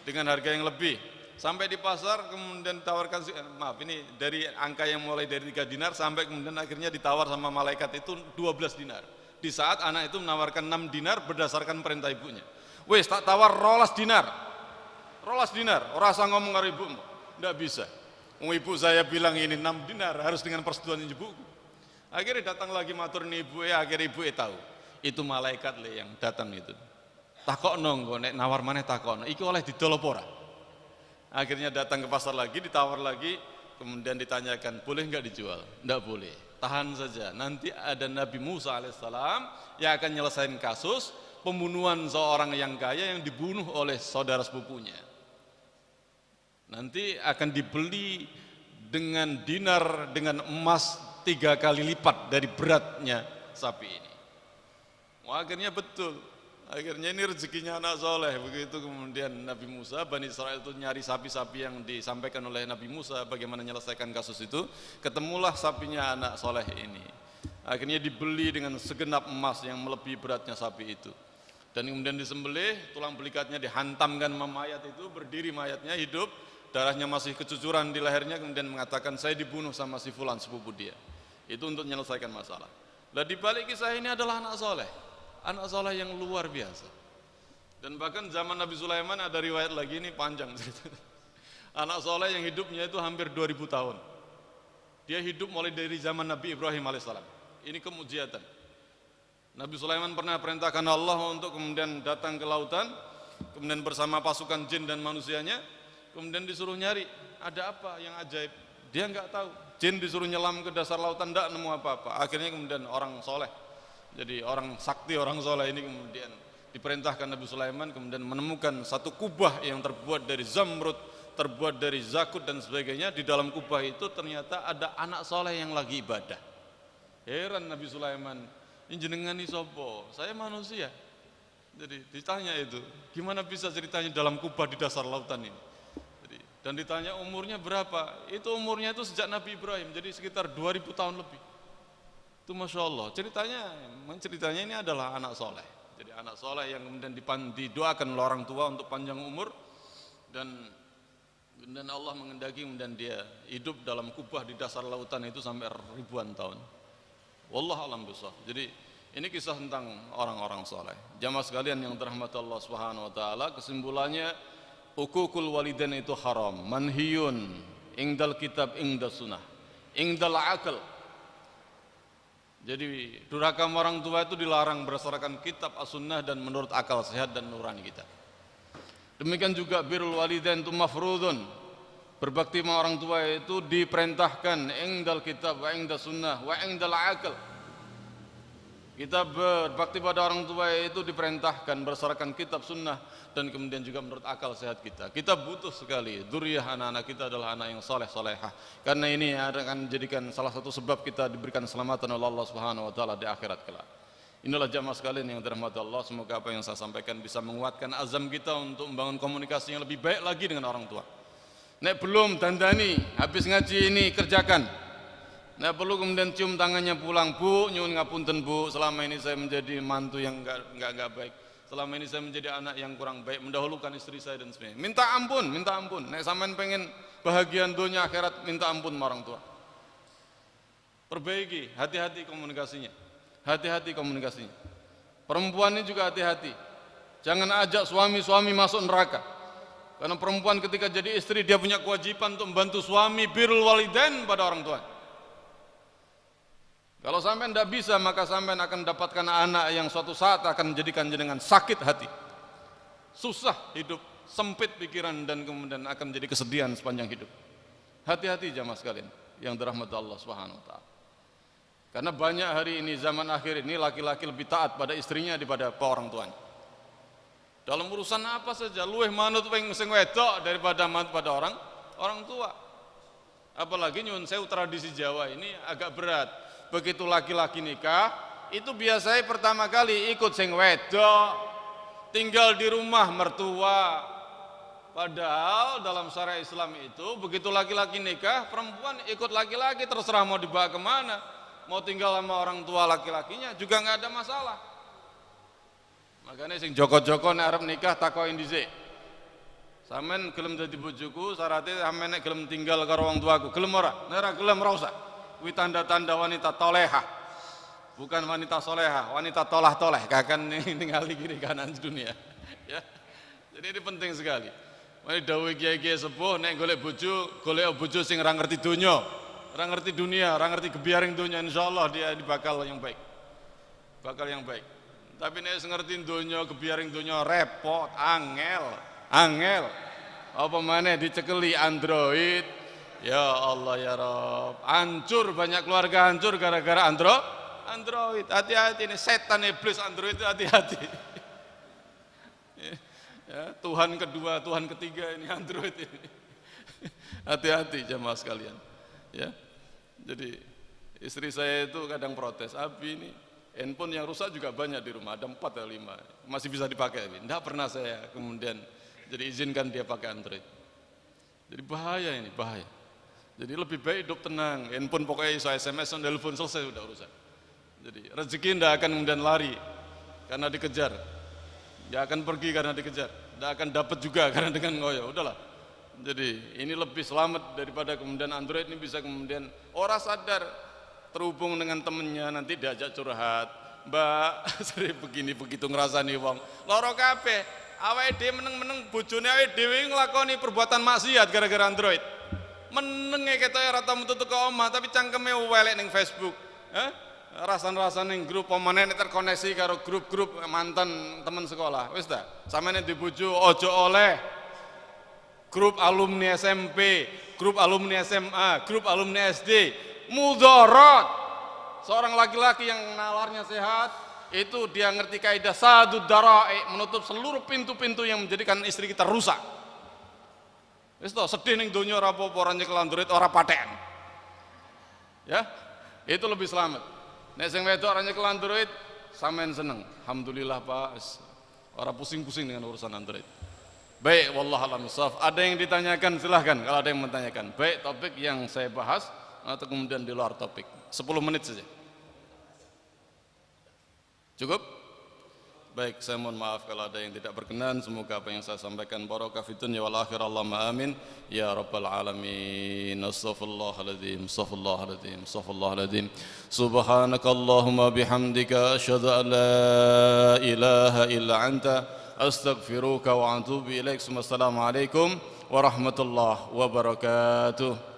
dengan harga yang lebih. Sampai di pasar kemudian ditawarkan, maaf ini dari angka yang mulai dari 3 dinar sampai kemudian akhirnya ditawar sama malaikat itu 12 dinar. Di saat anak itu menawarkan 6 dinar berdasarkan perintah ibunya. Wes tak tawar 12 dinar. 12 dinar, ora usah ngomong karo ibumu. Ndak bisa. Ibu saya bilang ini 6 dinar harus dengan persetujuan ibuku. Akhirnya datang lagi matur nih ibu, akhirnya ibu tahu itu malaikat le yang datang itu. Takokno engko nek nawar maneh takokno, iki oleh didol apa ora? Akhirnya datang ke pasar lagi, ditawar lagi, kemudian ditanyakan, boleh nggak dijual? Nggak boleh, tahan saja. Nanti ada Nabi Musa alaihissalam yang akan nyelesain kasus pembunuhan seorang yang kaya yang dibunuh oleh saudara sepupunya. Nanti akan dibeli dengan dinar, dengan emas 3 kali lipat dari beratnya sapi ini. Wah, akhirnya betul. Akhirnya ini rezekinya anak soleh. Begitu kemudian Nabi Musa, Bani Israel itu nyari sapi-sapi yang disampaikan oleh Nabi Musa bagaimana menyelesaikan kasus itu. Ketemulah sapinya anak soleh ini. Akhirnya dibeli dengan segenap emas yang melebihi beratnya sapi itu. Dan kemudian disembelih, tulang belikatnya dihantamkan sama mayat itu, berdiri mayatnya hidup, darahnya masih kecucuran di lehernya, kemudian mengatakan saya dibunuh sama si fulan sepupu dia. Itu untuk menyelesaikan masalah. Lah di balik kisah ini adalah anak soleh. Anak soleh yang luar biasa. Dan bahkan zaman Nabi Sulaiman ada riwayat lagi, ini panjang cerita. Anak soleh yang hidupnya itu hampir 2000 tahun. Dia hidup mulai dari zaman Nabi Ibrahim alaihissalam. Ini kemujiatan. Nabi Sulaiman pernah perintahkan Allah untuk kemudian datang ke lautan, kemudian bersama pasukan jin dan manusianya, kemudian disuruh nyari ada apa yang ajaib. Dia nggak tahu. Jin disuruh nyelam ke dasar lautan, nggak nemu apa-apa. Akhirnya kemudian orang soleh, jadi orang sakti, orang soleh ini kemudian diperintahkan Nabi Sulaiman kemudian menemukan satu kubah yang terbuat dari zamrud, terbuat dari zakut dan sebagainya. Di dalam kubah itu ternyata ada anak soleh yang lagi ibadah. Heran Nabi Sulaiman, ini jenengan ini sopo? Saya manusia. Jadi ditanya itu, gimana bisa ceritanya dalam kubah di dasar lautan ini? Jadi, dan ditanya umurnya berapa? Itu umurnya itu sejak Nabi Ibrahim, jadi sekitar 2000 tahun lebih. Itu Masya Allah, ceritanya ini adalah anak soleh. Jadi anak soleh yang kemudian didoakan oleh orang tua untuk panjang umur, dan Allah mengendaki kemudian dia hidup dalam kubah di dasar lautan itu sampai ribuan tahun. Wallahu a'lam bishawab. Jadi ini kisah tentang orang-orang soleh. Jamaah sekalian yang dirahmati Allah Subhanahu wa taala, kesimpulannya uququl walidain itu haram, manhiyun ingdal kitab ingdal sunnah, ingdal akal. Jadi durhaka orang tua itu dilarang berdasarkan kitab as-sunnah dan menurut akal sehat dan nurani kita. Demikian juga birrul walidain itu mafrudun. Berbakti sama orang tua itu diperintahkan ingdal kitab wa ingdal sunnah wa ingdal akal. Kita berbakti pada orang tua itu diperintahkan berdasarkan kitab sunnah dan kemudian juga menurut akal sehat kita. Kita butuh sekali dzurriyyah anak-anak kita adalah anak yang soleh solehah. Karena ini akan menjadikan salah satu sebab kita diberikan keselamatan oleh Allah Subhanahu wa taala di akhirat kelak. Inilah jamaah sekalian yang dirahmati Allah, semoga apa yang saya sampaikan bisa menguatkan azam kita untuk membangun komunikasi yang lebih baik lagi dengan orang tua. Nek belum dandani, habis ngaji ini kerjakan. Nah perlu kemudian cium tangannya pulang, Bu, nyuwun ngapunten Bu, selama ini saya menjadi mantu yang enggak baik. Selama ini saya menjadi anak yang kurang baik, mendahulukan istri saya dan sebagainya. Minta ampun. Nek sampean pengen bahagia dunia akhirat, minta ampun sama orang tua. Perbaiki, hati-hati komunikasinya. Hati-hati komunikasinya. Perempuan ini juga hati-hati. Jangan ajak suami-suami masuk neraka. Karena perempuan ketika jadi istri dia punya kewajiban untuk membantu suami birrul walidain pada orang tua. Kalau sampai tidak bisa, maka sampai akan mendapatkan anak yang suatu saat akan menjadikan jenengan sakit hati, susah hidup, sempit pikiran, dan kemudian akan menjadi kesedihan sepanjang hidup. Hati-hati jamaah sekalian yang dirahmati Allah Subhanahu wa taala. Karena banyak hari ini, zaman akhir ini, laki-laki lebih taat pada istrinya daripada orang tuanya. Dalam urusan apa saja, luweh manut sing wedok daripada manut pada orang tua. Apalagi nyuwun sewu tradisi Jawa ini agak berat. Begitu laki-laki nikah, itu biasanya pertama kali ikut sing wedok, tinggal di rumah mertua. Padahal dalam syariat Islam itu, begitu laki-laki nikah, perempuan ikut laki-laki, terserah mau dibawa kemana. Mau tinggal sama orang tua laki-lakinya juga nggak ada masalah. Makanya sing joko-joko nek arep nikah takokin dhisik. Sampeyan gelem dadi bojoku, syaratnya sampeyan nek gelem tinggal karo wong tuaku, gelem ora? Nek ora gelem ora usah. Kuwi tanda-tanda wanita tolehah, bukan wanita solehah, wanita tolah-toleh, akan ningali kiri kanan dunia. Ya, jadi ini penting sekali. Mari dawuh kiai-kiai sepuh nek golek bojo sing ora ngerti donya, ora ngerti dunia, ora ngerti gebiaring donya, insyaallah dia bakal yang baik. Bakal yang baik. Tapi nek sing ngerti donya, gebiaring donya repot, angel. Apa maneh dicekeli Android. Ya Allah ya Rabb. Hancur, banyak keluarga hancur gara-gara Android. Hati-hati nih, setan iblis Android itu hati-hati. Ya, Tuhan kedua, Tuhan ketiga ini Android ini. Hati-hati jamaah sekalian. Ya. Jadi istri saya itu kadang protes, "Abi ini handphone yang rusak juga banyak di rumah, ada 4 atau 5. Masih bisa dipakai." Tidak pernah saya kemudian jadi izinkan dia pakai Android. Jadi bahaya ini, bahaya. Jadi lebih baik hidup tenang, handphone pokoknya iso SMS, telepon selesai sudah urusan. Jadi rezeki tidak akan kemudian lari karena dikejar. Dia akan pergi karena dikejar. Tidak akan dapat juga karena dengan ngoyo. Udahlah. Jadi ini lebih selamat daripada kemudian Android ini bisa kemudian orang sadar terhubung dengan temennya nanti diajak curhat. "Mbak, sering begini begitu ngerasani wong. Loro kabeh. Awake dhewe meneng-meneng bojone awake dhewe nglakoni perbuatan maksiat gara-gara Android. Menenge ketoke ora tau metu teko omah tapi cangkeme welek ning Facebook. Rasan-rasan ning grup omane terkoneksi karo grup-grup mantan teman sekolah. Wis ta? Sampeyan di bojo ojo oleh grup alumni SMP, grup alumni SMA, grup alumni SD, mudarat. Seorang laki-laki yang nalarnya sehat, itu dia ngerti kaidah sadud dara'i, menutup seluruh pintu-pintu yang menjadikan istri kita rusak. Wis to, sedih ning donya ora apa-apa, ora nyekel Android, ora paten. Ya, itu lebih selamat. Nek sing wedok ora nyekel Android, sampean seneng. Alhamdulillah Pak, ora pusing-pusing dengan urusan Android. Baik, wallahu a'lam bishawab. Ada yang ditanyakan silahkan kalau ada yang menanyakan. Baik, topik yang saya bahas atau kemudian di luar topik. 10 menit saja. Cukup? Baik, saya mohon maaf kalau ada yang tidak berkenan. Semoga apa yang saya sampaikan barakah fid dunya wal akhirah. Allahumma amin ya rabbal alamin. Astaghfirullahaladzim, astaghfirullahaladzim, astaghfirullahaladzim. Subhanakallahumma bihamdika asyhadu an la ilaha illa anta astaghfiruka wa atubu ilaik. Assalamualaikum warahmatullahi wabarakatuh.